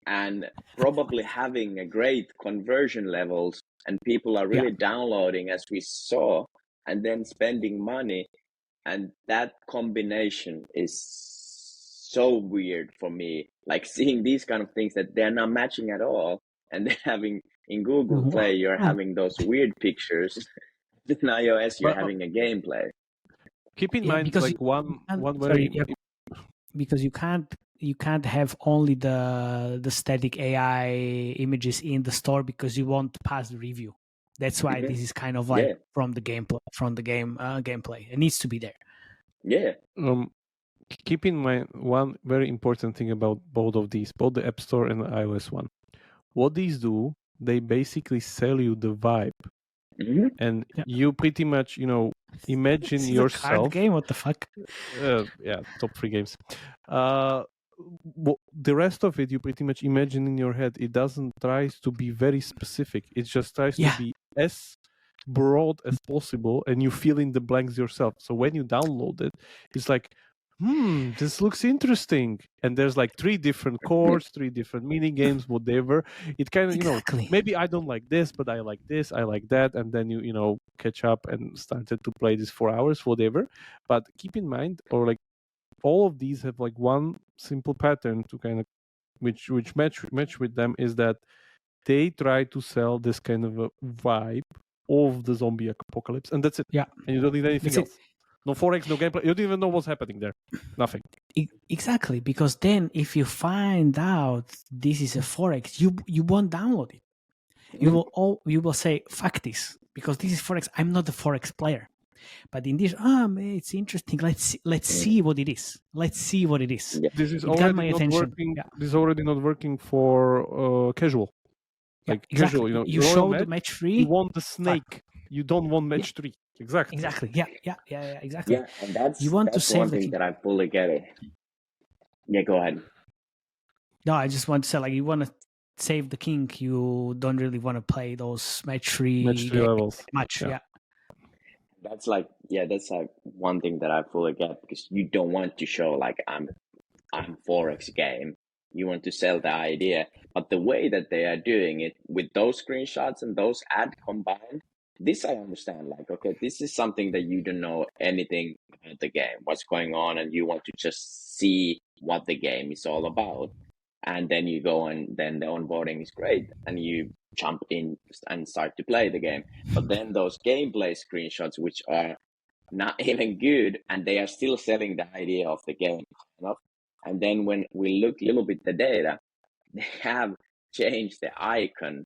and probably having a great conversion levels, and people are really downloading as we saw, and then spending money. And that combination is so weird for me, like seeing these kind of things that they're not matching at all, and then having in Google Play you're having those weird pictures. In iOS you're But having a gameplay. keep in mind, because like one very because you can't have only the static AI images in the store because you won't pass the review. That's why this is kind of like from the gameplay, gameplay. It needs to be there. Yeah. Keep in mind one very important thing about both of these, both the App Store and the iOS one. What these do, they basically sell you the vibe, and you pretty much, imagine this is yourself. a card game. What the fuck? Yeah, top 3 games. The rest of it, you pretty much imagine in your head. It doesn't try to be very specific. It just tries to be as broad as possible, and you fill in the blanks yourself. So when you download it, it's like, this looks interesting. And there's like 3 different cores, 3 different mini games, whatever. It kind of, maybe I don't like this, but I like this, I like that. And then you catch up and started to play this 4 hours, whatever. But keep in mind, or like all of these have like one simple pattern to kind of, which match with them, is that they try to sell this kind of a vibe of the zombie apocalypse, and that's it. Yeah. And you don't need anything else. No Forex, no gameplay. You don't even know what's happening there. Nothing. Exactly, because then if you find out this is a Forex, you won't download it. You will say fuck this because this is Forex. I'm not a Forex player. But in this, it's interesting. Let's see what it is. Let's see what it is. This is already not working. This is already not working for casual. Like casual, you show the match 3. You want the snake. You don't want match 3. Exactly. Yeah, exactly. Yeah, and that's you want that's to save one thing that I fully get it. Yeah, go ahead. No, I just want to say, like, you want to save the king. You don't really want to play those match 3 levels. Yeah. That's like one thing that I fully get, because you don't want to show like I'm Forex game. You want to sell the idea, but the way that they are doing it with those screenshots and those ad combined, this I understand. Like, okay, this is something that you don't know anything about the game, what's going on, and you want to just see what the game is all about. And then you go, and then the onboarding is great, and you jump in and start to play the game. But then those gameplay screenshots, which are not even good, and they are still selling the idea of the game, and then when we look a little bit the data, they have changed the icon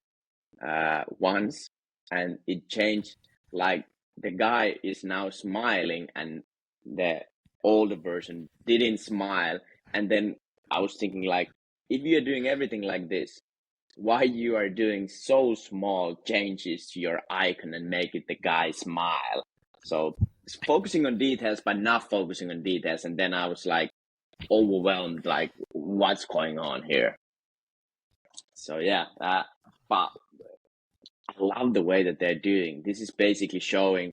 once, and it changed, like the guy is now smiling and the older version didn't smile. And then I was thinking, like, if you're doing everything like this, why you are doing so small changes to your icon and make it the guy smile? So it's focusing on details, but not focusing on details. And then I was like overwhelmed, like what's going on here? So yeah, but I love the way that they're doing. This is basically showing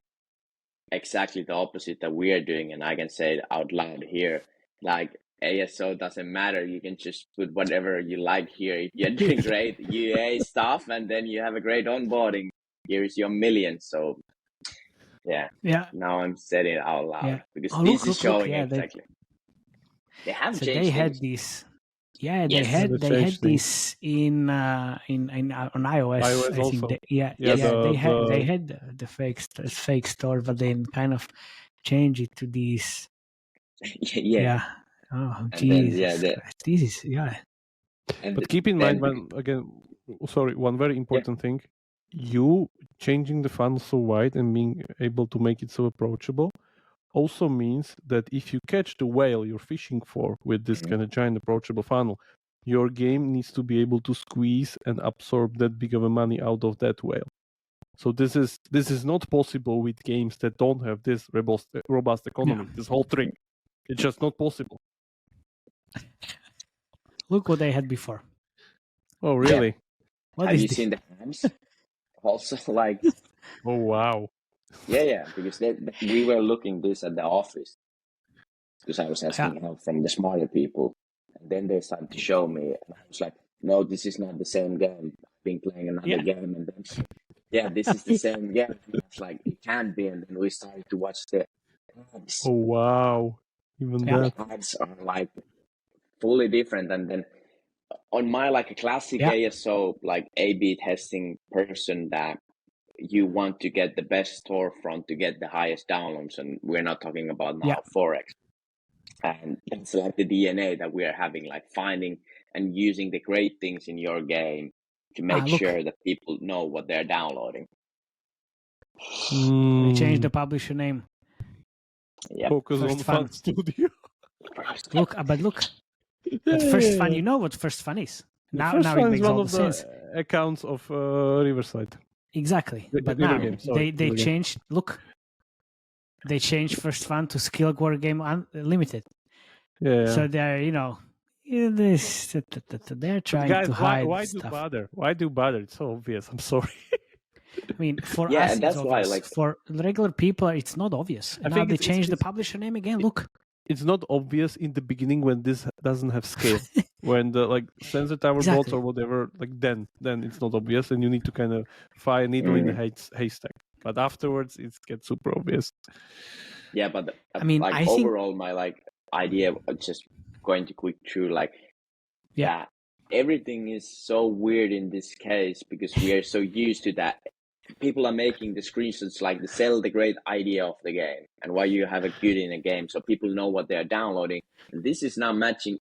exactly the opposite that we are doing, and I can say it out loud here. Like ASO doesn't matter. You can just put whatever you like here. If you're doing great UA stuff, and then you have a great onboarding, here's your million. So yeah. Now I'm saying it out loud because this is showing exactly. They have so changed they had things. this. Yeah, Yes. they had this in on iOS. iOS I think also. They had the fake store, but then kind of changed it to these. Yeah. Oh Jesus Christ! This is But keep in mind, one very important thing: you changing the funnel so wide and being able to make it so approachable also means that if you catch the whale you're fishing for with this kind of giant approachable funnel, your game needs to be able to squeeze and absorb that big of a money out of that whale. So this is not possible with games that don't have this robust economy. This whole trick, it's just not possible. Look what they had before. Oh really? Have you seen the hands? Also, like. Oh wow. Yeah, because we were looking this at the office because I was asking help from the smarter people, and then they started to show me, and I was like, "No, this is not the same game. I've been playing another game, and then this is the same game." And it's like it can't be, and then we started to watch the ads. Oh wow! Even that. The ads are like fully different, and then on my like a classic ASO like A/B testing person that. You want to get the best storefront to get the highest downloads, and we're not talking about now Forex. And it's like the DNA that we are having, like finding and using the great things in your game to make sure that people know what they're downloading. We changed the publisher name. Focus on Fun Studio. Look. But First Fun, you know what First Fun is. Now it makes all the sense. Accounts of Riverside. Exactly, but now they changed. Look, they changed First Fun to Skill War Game Unlimited. Yeah. So they're they're trying to hide. Why stuff. do bother? Why do bother? It's so obvious. I'm sorry. I mean, for us, it's obvious. For regular people, it's not obvious. And now they changed the publisher name again. Look. It's not obvious in the beginning when this doesn't have scale. When the sensor tower bots or whatever, then it's not obvious, and you need to kind of find a needle in the haystack. But afterwards, it gets super obvious. Yeah, but I mean, I overall, my idea of just going to quick through everything is so weird in this case because we are so used to that. People are making the screenshots to sell the great idea of the game and why you have a good in a game so people know what they're downloading. And this is not matching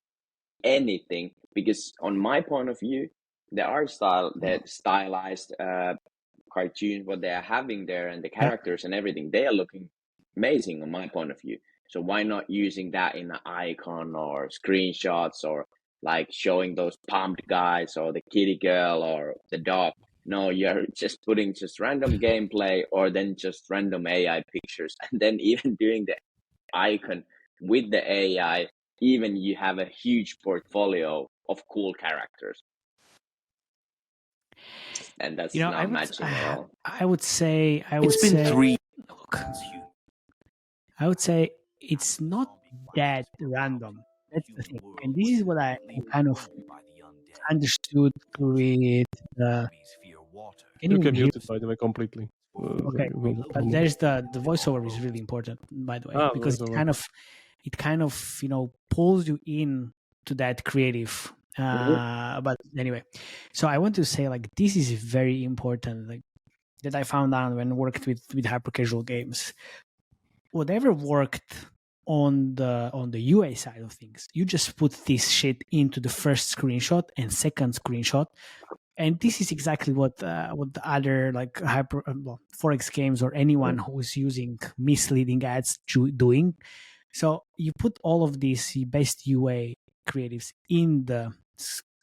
anything because on my point of view, the art style, the stylized cartoons, what they are having there and the characters and everything, they are looking amazing on my point of view. So why not using that in an icon or screenshots or showing those pumped guys or the kitty girl or the dog? No, you're just putting just random gameplay or then just random AI pictures and then even doing the icon with the AI, even you have a huge portfolio of cool characters. And that's not matching at all. I would say I would say it's not that random. That's the thing. And this is what I kind of understood with you can mute it, by the way, completely. Okay, but there's the voiceover is really important, by the way, because it kind of pulls you in to that creative. But anyway, so I want to say this is very important, that I found out when I worked with hyper casual games. Whatever worked on the UA side of things, you just put this shit into the first screenshot and second screenshot. And this is exactly what the other Forex games or anyone who is using misleading ads doing. So you put all of these best UA creatives in the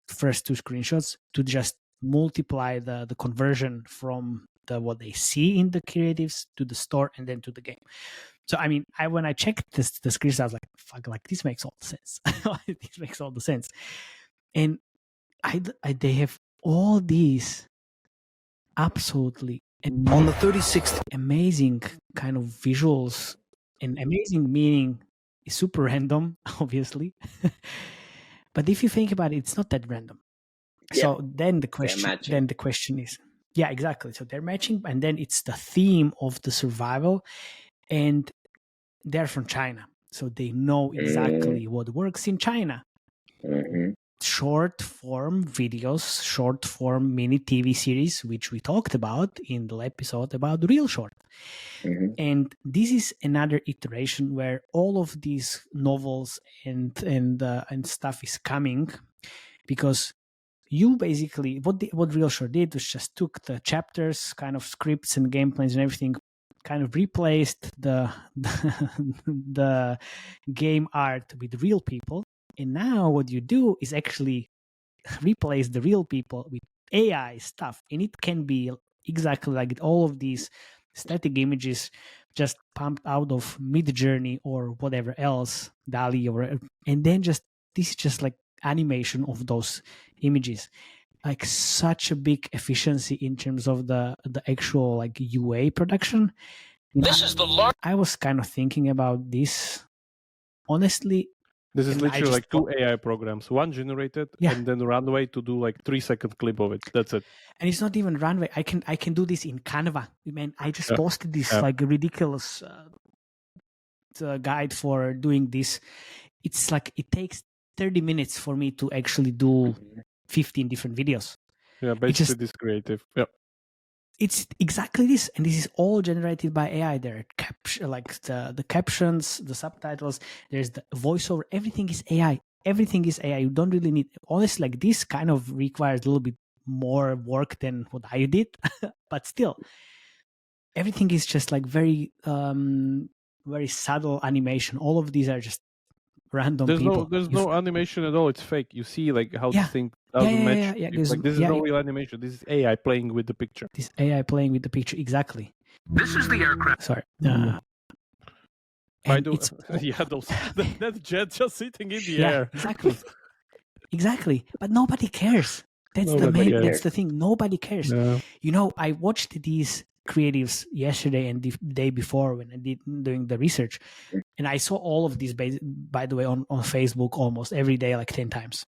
first two screenshots to just multiply the conversion from what they see in the creatives to the store and then to the game. So I mean, when I checked the screenshots, I was like, "Fuck! Like this makes all the sense. This makes all the sense." And they have all these absolutely On the 36th, amazing kind of visuals, and amazing meaning is super random, obviously. But if you think about it, it's not that random. Yeah. So then the question is, yeah, exactly. So they're matching, and then it's the theme of the survival, and they're from China, so they know exactly what works in China. Short form videos, short form mini TV series, which we talked about in the episode about Real Short. And this is another iteration where all of these novels and stuff is coming, because you basically what Real Short did was just took the chapters, kind of scripts and game plans and everything, kind of replaced the game art with real people. And now what you do is actually replace the real people with AI stuff. And it can be exactly like all of these static images just pumped out of Midjourney or whatever else, DALL-E, and then this is just like animation of those images. Like such a big efficiency in terms of the actual like UA production. I was kind of thinking about this, honestly. This is literally like two AI programs, one generated and then Runway to do like 3-second clip of it. That's it. And it's not even Runway. I can do this in Canva. I mean, I just posted this like ridiculous guide for doing this. It's like it takes 30 minutes for me to actually do 15 different videos. Yeah, basically this creative. Yeah. It's exactly this, and this is all generated by AI. There are like the captions, the subtitles, there's the voiceover, everything is AI. Everything is AI. You don't really need, honestly, like this kind of requires a little bit more work than what I did, but still, everything is just like very very subtle animation. All of these are just random people. There's no animation at all. It's fake. You see like how this thing doesn't match. Like this is no real animation. This is AI playing with the picture. This AI playing with the picture, exactly. This is the aircraft. Sorry. That jet just sitting in the air. Exactly. But nobody cares. That's the thing. Nobody cares. Yeah. You know, I watched these creatives yesterday and the day before when I did doing the research, and I saw all of these, by the way, on Facebook almost every day, like 10 times.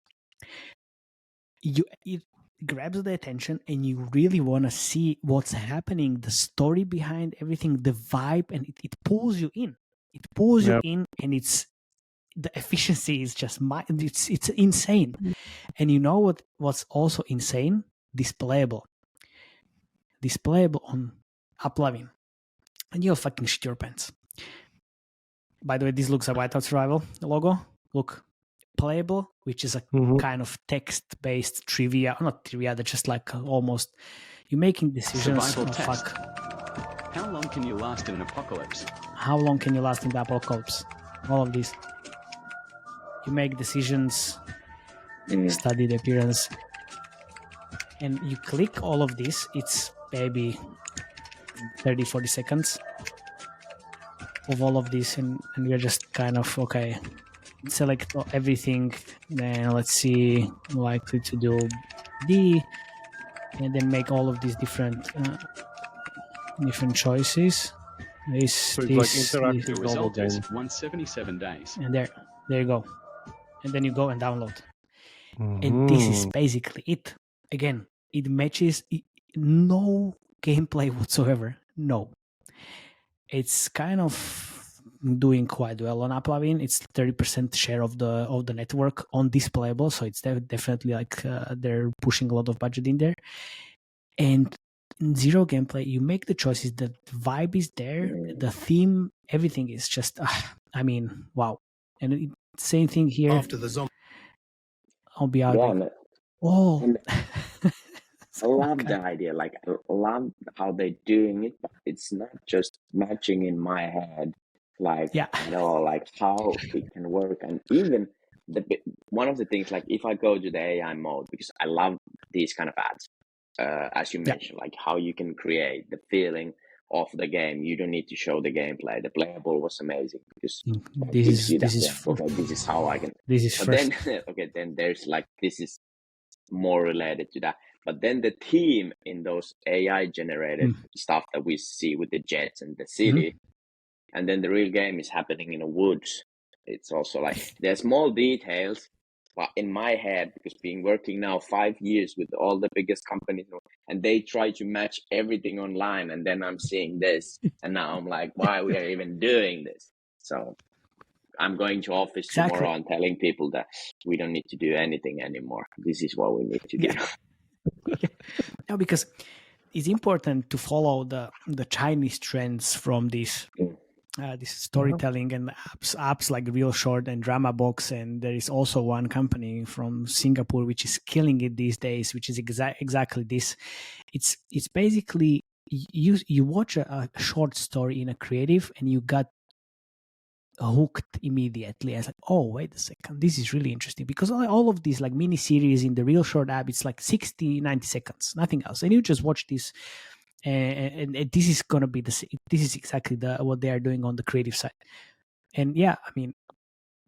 It grabs the attention, and you really want to see what's happening, the story behind everything, the vibe, and it pulls you in. It pulls you in, and the efficiency is just it's insane. And you know what's also insane? Displayable on Uplovin, and you'll fucking shit your pants. By the way, this looks like Whiteout Survival logo. Look, playable, which is a kind of text-based trivia. Not trivia, they're just like almost you're making decisions. Fuck. How long can you last in an apocalypse? How long can you last in the apocalypse? All of these. You make decisions, study the appearance, and you click all of this. It's maybe 30-40 seconds of all of this, and we're just kind of okay, select everything, then let's see, likely to do D, and then make all of these different choices. So it's like interactive novel game. 177 days. And there you go. And then you go and download. And this is basically it. Again, it matches no gameplay whatsoever. No. It's kind of doing quite well on Uplovin. It's 30% share of the network on displayable, so it's definitely like they're pushing a lot of budget in there. And in zero gameplay, you make the choices. The vibe is there, the theme, everything is just. I mean, wow. And same thing here. After the zombie. I'll be out. Yeah, So I love the idea. Like, I love how they're doing it, but it's not just matching in my head, like, Yeah. you know, like how it can work. And even one of the things, like if I go to the AI mode, because I love these kind of ads, as you mentioned, like how you can create the feeling of the game. You don't need to show the gameplay. The playable was amazing because that gives you that. Okay, this is how I can. This is but first. then okay, then there's like, this is more related to that. But then the theme in those AI generated stuff that we see with the jets and the city, and then the real game is happening in the woods. It's also like there's small details, but in my head, because being working now 5 years with all the biggest companies, and they try to match everything online, and then I'm seeing this, and now I'm like, why we are even doing this? So I'm going to office tomorrow and telling people that we don't need to do anything anymore. This is what we need to do. No, because it's important to follow the Chinese trends from this storytelling and apps like Real Short and Drama Box. And there is also one company from Singapore which is killing it these days, which is exactly this. It's basically you watch a short story in a creative and you got hooked immediately. I was like, oh, wait a second, this is really interesting, because all of these like mini series in the Real Short app, it's like 60-90 seconds, nothing else, and you just watch this, and this is gonna be this is exactly what they are doing on the creative side. And yeah, I mean,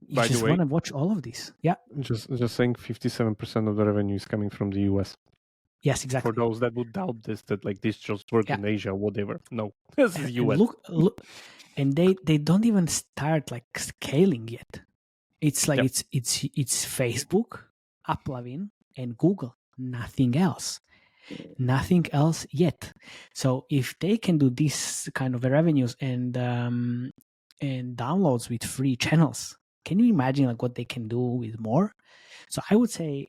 you just want to watch all of these. Yeah, just saying, 57% of the revenue is coming from the US. Yes, exactly. For those that would doubt this, that like this just work in Asia, whatever. No, this is US. Look, and they don't even start like scaling yet. It's like it's Facebook, Uplavin, and Google. Nothing else yet. So if they can do this kind of revenues and downloads with free channels, can you imagine like what they can do with more? So I would say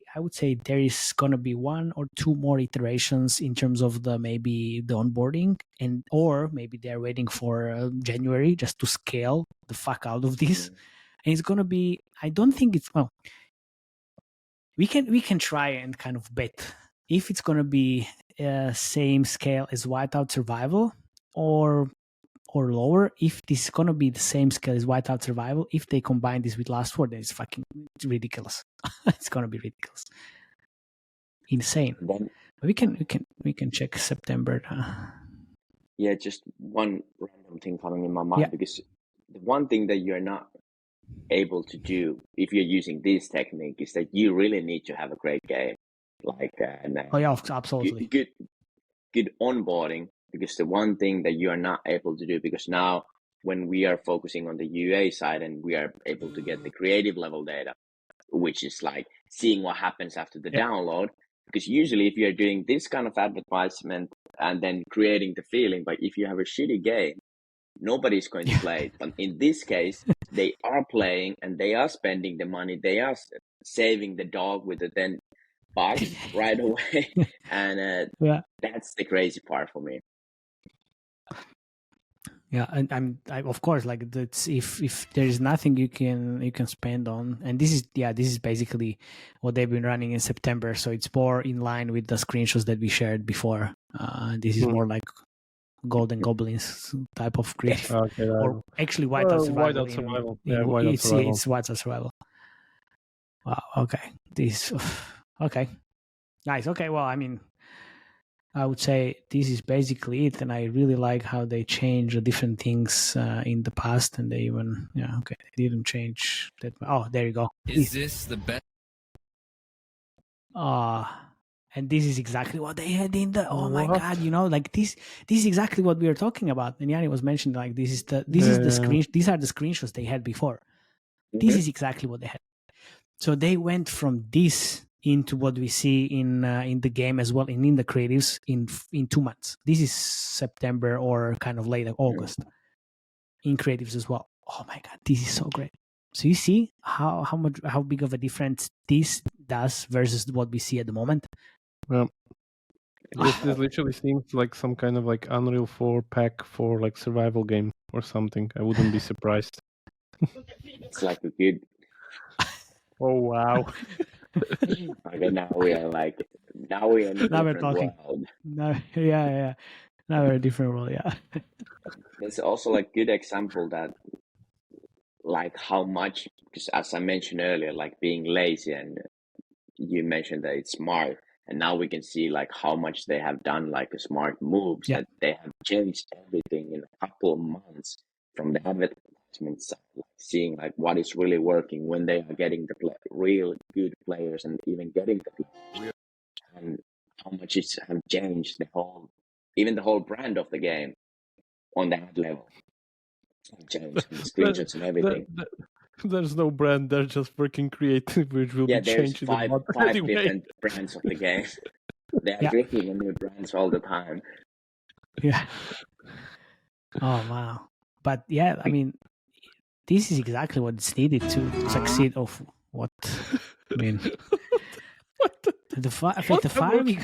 there is gonna be 1 or 2 more iterations in terms of maybe the onboarding, or maybe they're waiting for January just to scale the fuck out of this. And it's gonna be, I don't think it's, well, we can try and kind of bet if it's gonna be same scale as Whiteout Survival or lower. If this is gonna be the same scale as Whiteout Survival, if they combine this with Last Word, then it's fucking ridiculous. It's gonna be ridiculous, insane. But we can check September. Yeah, just one random thing coming in my mind, because the one thing that you're not able to do if you're using this technique is that you really need to have a great game, like absolutely good onboarding. Because the one thing that you are not able to do, because now when we are focusing on the UA side and we are able to get the creative level data, which is like seeing what happens after the download, because usually if you're doing this kind of advertisement and then creating the feeling, but if you have a shitty game, nobody's going to play it. But in this case, they are playing and they are spending the money, they are saving the dog with the $10 right away. And that's the crazy part for me. Yeah, and I of course, like that's if there is nothing you can spend on, and this is basically what they've been running in September, so it's more in line with the screenshots that we shared before. This is more like Golden Goblins type of creative, or actually Whiteout Survival. It's Whiteout Survival. Wow. Okay. Okay. Nice. Okay. Well, I mean, I would say this is basically it, and I really like how they change the different things in the past, and they even they didn't change that. Oh, there you go. Is this the best? And this is exactly what they had in the. Oh my god! Like this is exactly what we were talking about. And Yanni was mentioning like this is the screen. These are the screenshots they had before. This is exactly what they had. So they went from this into what we see in the game as well, and in the creatives in 2 months. This is September or kind of late August in creatives as well. Oh my god, this is so great. So you see how big of a difference this does versus what we see at the moment. Well, this literally seems like some kind of like Unreal 4 pack for like survival game or something. I wouldn't be surprised. It's like a good. Oh wow. Okay, now we are in a different world. Now we're a different world. Yeah. There's also like good example that like how much, because as I mentioned earlier, like being lazy, and you mentioned that it's smart, and now we can see like how much they have done like a smart moves, Yeah. that they have changed everything in a couple of months from the advertisement side, like seeing like what is really working when they are getting the real good players and even getting the players, and how much it have changed even the whole brand of the game on that level. Changed and the screenshots and everything. There's no brand. They're just working creative, which will be There's changed in a month five anyway. different brands of the game. They are creating a new brands all the time. Yeah. Oh wow. But yeah, I mean, this is exactly what's needed to succeed. Of what? I mean, the farming.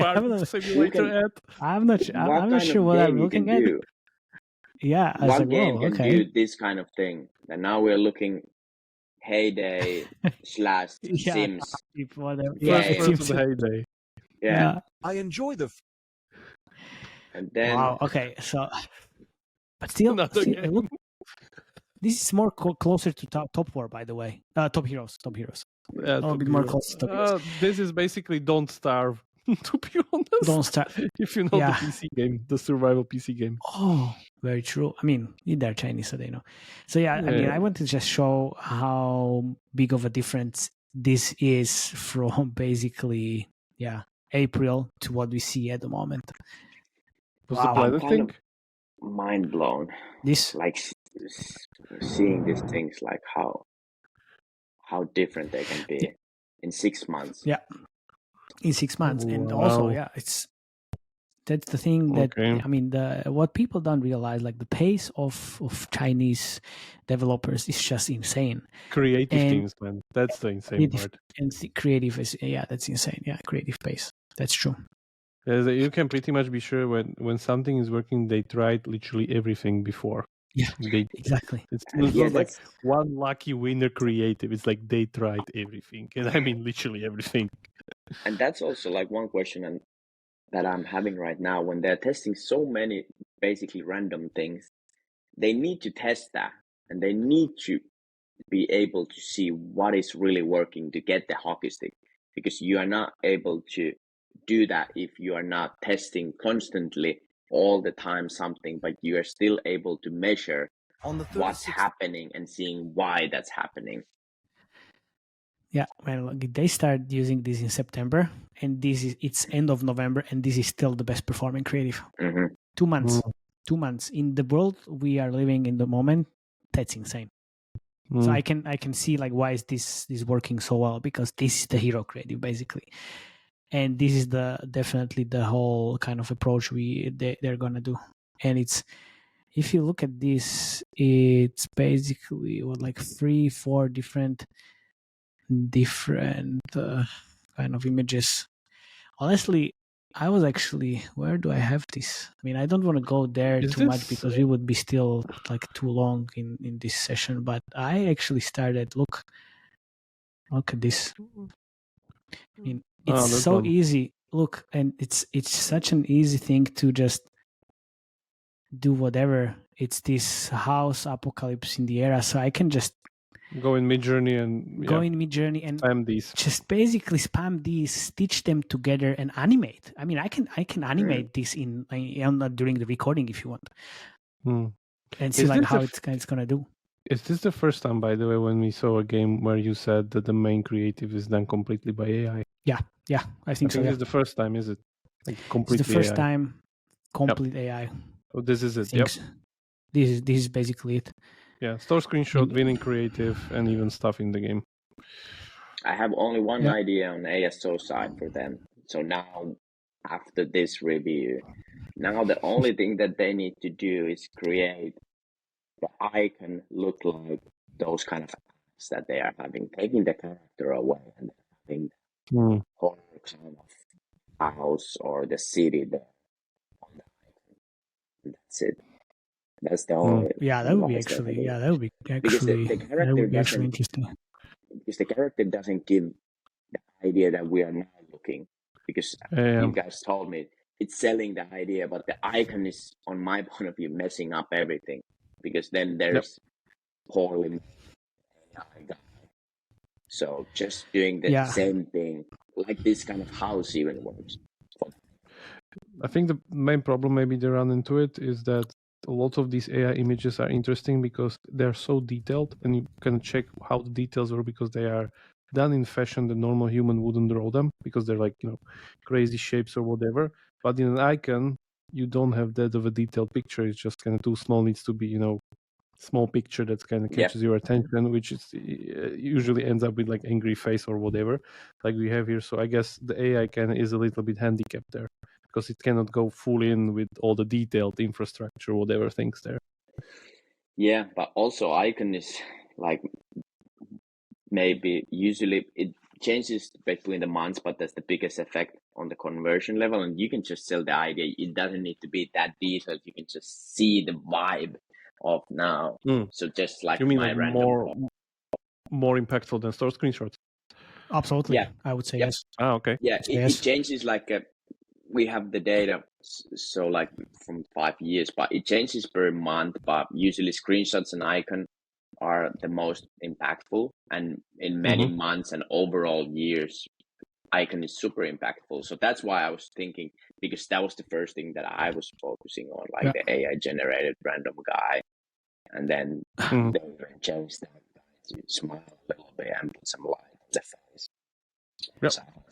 Farming simulator ad. I'm not sure what I'm looking at. Yeah, I was what like, game whoa, can okay. do this kind of thing? And now we're looking Heyday / Sims. Whatever. First person Heyday. Yeah. I enjoy the. And then. Wow. Okay. So, but still look, this is more closer to Top War, by the way. Top Heroes. Yeah, a little bit more close to Top Heroes. This is basically Don't Starve. To be honest, Don't Starve. If you know the PC game, the survival PC game. Oh, very true. I mean, they're Chinese, so they know. So I mean, I want to just show how big of a difference this is from basically, April to what we see at the moment. Was the planet thing? Mind blown. This, like seeing these things, like how different they can be in 6 months. Yeah, in 6 months, and also, that's the thing that I mean, what people don't realize, like the pace of Chinese developers is just insane. Creative things, man. That's the insane part. And creative is that's insane. Yeah, creative pace. That's true. You can pretty much be sure when something is working, they tried literally everything before. Yeah, exactly. It's not like one lucky winner creative. It's like they tried everything, and I mean literally everything. And that's also like one question that I'm having right now. When they're testing so many basically random things, they need to test that, and they need to be able to see what is really working to get the hockey stick, because you are not able to do that if you are not testing constantly all the time something, but you are still able to measure what's happening and seeing why that's happening. Yeah, well, they started using this in September, and it's end of November, and this is still the best performing creative. 2 months. 2 months in the world we are living in the moment. That's insane. So I can see like why is this working so well, because this is the hero creative basically, and this is definitely the whole kind of approach they're gonna do. And it's, if you look at this, it's basically like 3-4 different kind of images. Honestly, I was actually, where do I have this? I mean, I don't want to go there too much because we would be still like too long in this session, but I actually started, look at this. I mean, it's so easy. Look, and it's such an easy thing to just do whatever. It's this house apocalypse in the era, so I can just go in Midjourney and spam these. Just basically spam these, stitch them together, and animate. I mean, I can animate this during the recording if you want, and see like how it's gonna do. Is this the first time, by the way, when we saw a game where you said that the main creative is done completely by AI? Yeah, I think so. It's the first time, is it? Like completely it's the first AI. time, complete AI. Oh, this is it. Yep. This is basically it. Yeah, store screenshot, winning creative, and even stuff in the game. I have only one idea on ASO side for them. So now, after this review, now the only thing that they need to do is create the icon look like those kind of apps that they are having, taking the character away and having the whole kind of house or the city there on the icon. That's it. That's the only. That would be actually. Yeah, that would be actually. Because the character doesn't. Interesting. Because the character doesn't give the idea that we are now looking. Because you guys told me it's selling the idea, but the icon is, on my point of view, messing up everything. Because then there's poorly made AI guy. So just doing the same thing, like this kind of house even works. I think the main problem maybe they run into it is that a lot of these AI images are interesting because they're so detailed, and you can check how the details are because they are done in fashion that normal human wouldn't draw them, because they're like, crazy shapes or whatever. But in an icon, you don't have that of a detailed picture. It's just kind of too small. Needs to be, small picture that kind of catches your attention, which is usually ends up with like angry face or whatever, like we have here. So I guess the AI is a little bit handicapped there, because it cannot go full in with all the detailed infrastructure, whatever things there. Yeah, but also icon is like, maybe usually it changes between the months, but that's the biggest effect on the conversion level. And you can just sell the idea. It doesn't need to be that detailed. You can just see the vibe of now. So just like you mean my like random more impactful than store screenshots? Absolutely. Yeah. I would say yes. Okay. Yeah, it changes like we have the data, so like from 5 years, but it changes per month. But usually screenshots and icon are the most impactful, and in many months and overall years, icon is super impactful. So that's why I was thinking, because that was the first thing that I was focusing on, like the AI generated random guy, and then they even changed that to smile a little bit and put some light on the face.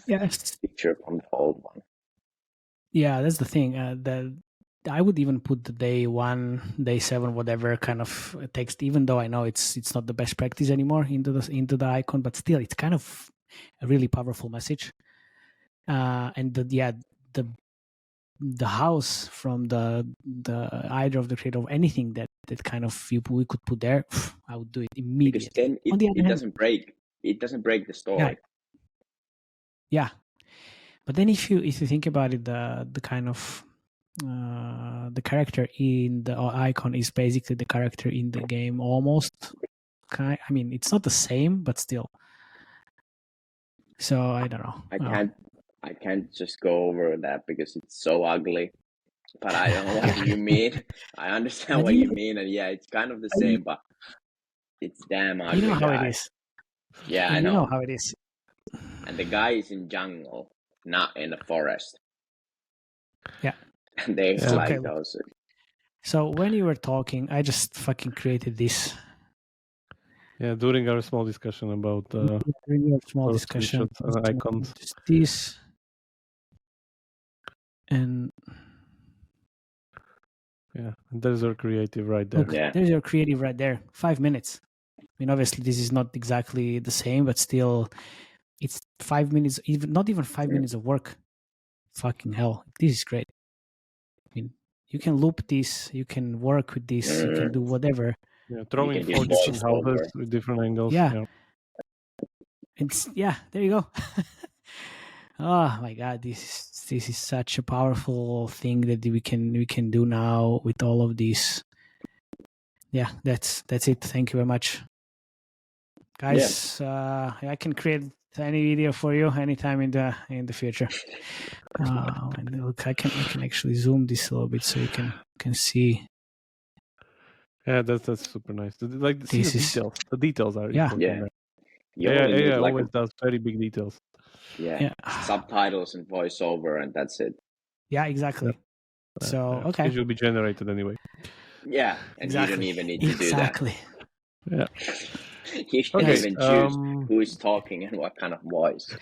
Yes. Picture from the old one. Yeah, that's the thing. That I would even put the day 1, day 7, whatever kind of text, even though I know it's not the best practice anymore into the icon, but still, it's kind of a really powerful message. And the house from the either of the creator of anything that kind of we could put there, I would do it immediately. Because then it doesn't break. It doesn't break the story. Yeah. But then if you think about it, the kind of the character in the icon is basically the character in the game almost. I mean, it's not the same, but still. So I don't know. I can't just go over that because it's so ugly. But I don't know what you mean. I understand what you mean, and yeah, it's kind of the same, but it's damn ugly. You know how it is. Yeah, I know. You know how it is. And the guy is in jungle, not in the forest. Yeah. And there's like those. So when you were talking, I just fucking created this. Yeah, during our small discussion about icons. This and there's your creative right there. Look, there's your creative right there. 5 minutes. I mean, obviously, this is not exactly the same, but still, it's 5 minutes. Not even 5 minutes of work. Fucking hell, this is great. I mean, you can loop this. You can work with this. You can do whatever. Yeah, throwing 4 different houses with different angles. Yeah. It's there you go. Oh my god, this is such a powerful thing that we can do now with all of these. Yeah, that's it. Thank you very much, guys. I can create any video for you anytime in the future. And look, I can actually zoom this a little bit so you can see. Yeah, that's super nice. Like see the details. The details are important. Yeah, always does very big details. Yeah. Subtitles and voiceover, and that's it. Yeah, exactly. So okay, it will be generated anyway. Yeah, and you don't even need to do that. Yeah, you can even choose who is talking and what kind of voice.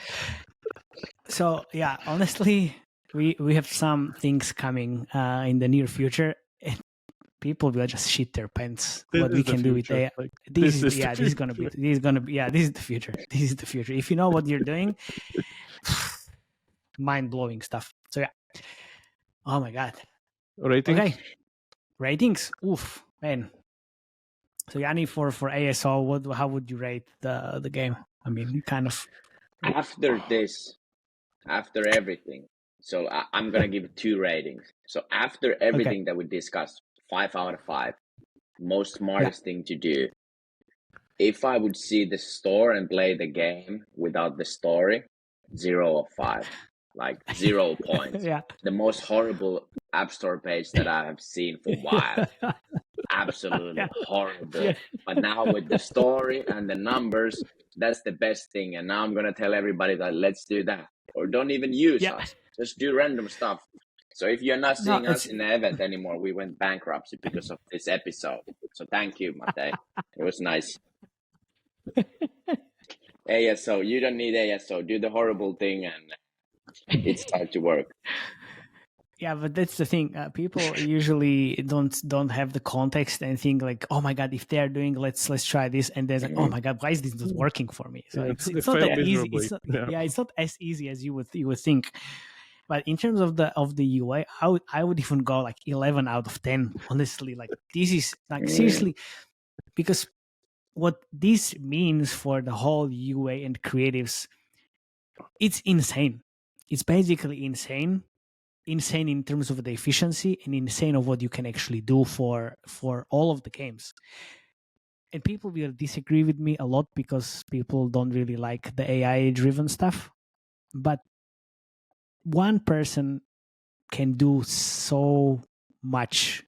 So yeah, honestly, we have some things coming in the near future. People will just shit their pants. What we can do with AI. This is gonna be this is the future. This is the future. If you know what you're doing, mind-blowing stuff. So yeah. Oh my god. Ratings? Okay. Ratings. Oof, man. So Yanni, for ASO, how would you rate the game? I mean, kind of after everything. So I'm gonna give 2 ratings. So after everything that we discussed, 5 out of 5. Most smartest thing to do. If I would see the store and play the game without the story, 0 of 5. Like 0 points. The most horrible App Store page that I have seen for a while. absolutely Yeah. horrible. Yeah. But now with the story and the numbers, that's the best thing. And now I'm gonna tell everybody that let's do that, or don't even use Yeah. us. Just do random stuff. So if you're not No, seeing us it's in the event anymore, we went bankruptcy because of this episode. So thank you, Mate. It was nice. ASO, you don't need ASO. Do the horrible thing, and it starts to work. yeah, but that's the thing. People usually don't have the context and think like, oh my god, if they're doing, let's try this, and they're like, oh my god, why is this not working for me? So Yeah, it's they not fail that easy. miserably. It's not, Yeah. yeah, it's not as easy as you would think. But in terms of the UI, I would even go like 11 out of 10. Honestly, like this is like seriously, because what this means for the whole UA and creatives, it's insane. It's basically insane in terms of the efficiency and insane of what you can actually do for all of the games. And people will disagree with me a lot because people don't really like the AI driven stuff, but one person can do so much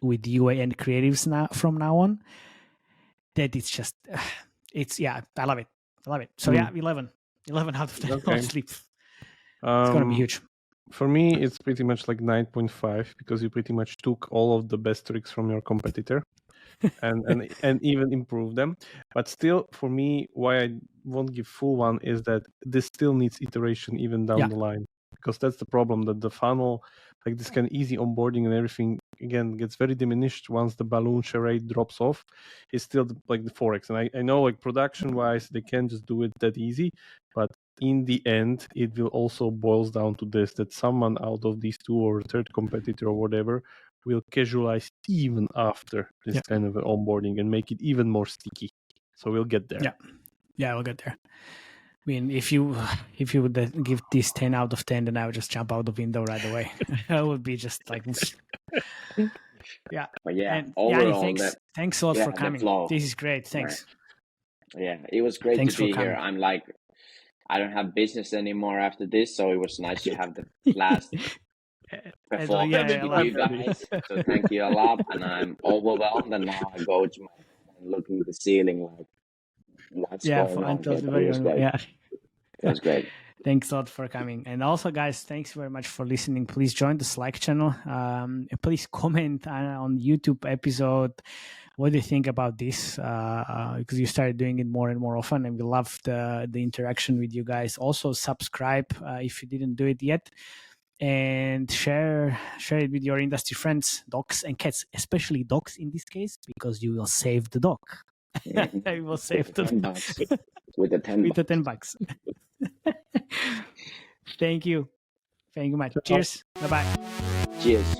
with UA and creatives now from now on that it's just it's I love it. So yeah, 11 out of 10. Okay. Sleep. It's gonna be huge. For me, it's pretty much like 9.5 because you pretty much took all of the best tricks from your competitor and even improved them. But still, for me, why I won't give full one is that this still needs iteration even down the line, because that's the problem, that the funnel, like this kind of easy onboarding and everything, again, gets very diminished once the balloon charade drops off. It's still like the Forex. And I know like production-wise, they can't just do it that easy, but in the end, it will also boils down to this, that someone out of these two or third competitor or whatever will casualize even after this kind of onboarding and make it even more sticky. So we'll get there. Yeah, we'll get there. I mean, if you would give this 10 out of 10, then I would just jump out the window right away. I would be just like, yeah. But yeah, and overall, Yanni, thanks a lot for coming. This is great. Thanks. Yeah, it was great to be here. I'm like, I don't have business anymore after this, so it was nice to have the last performance with you guys. So thank you a lot, and I'm overwhelmed. And now I go to my looking at the ceiling like, what's going on? It was great. Thanks a lot for coming. And also, guys, thanks very much for listening. Please join the Slack channel. Please comment on YouTube episode. What do you think about this? Because you started doing it more and more often, and we love the interaction with you guys. Also, subscribe if you didn't do it yet, and share it with your industry friends, dogs and cats, especially dogs in this case, because you will save the dog. I will save the $10 with the $10. Thank you much. Cheers. Bye-bye. Cheers.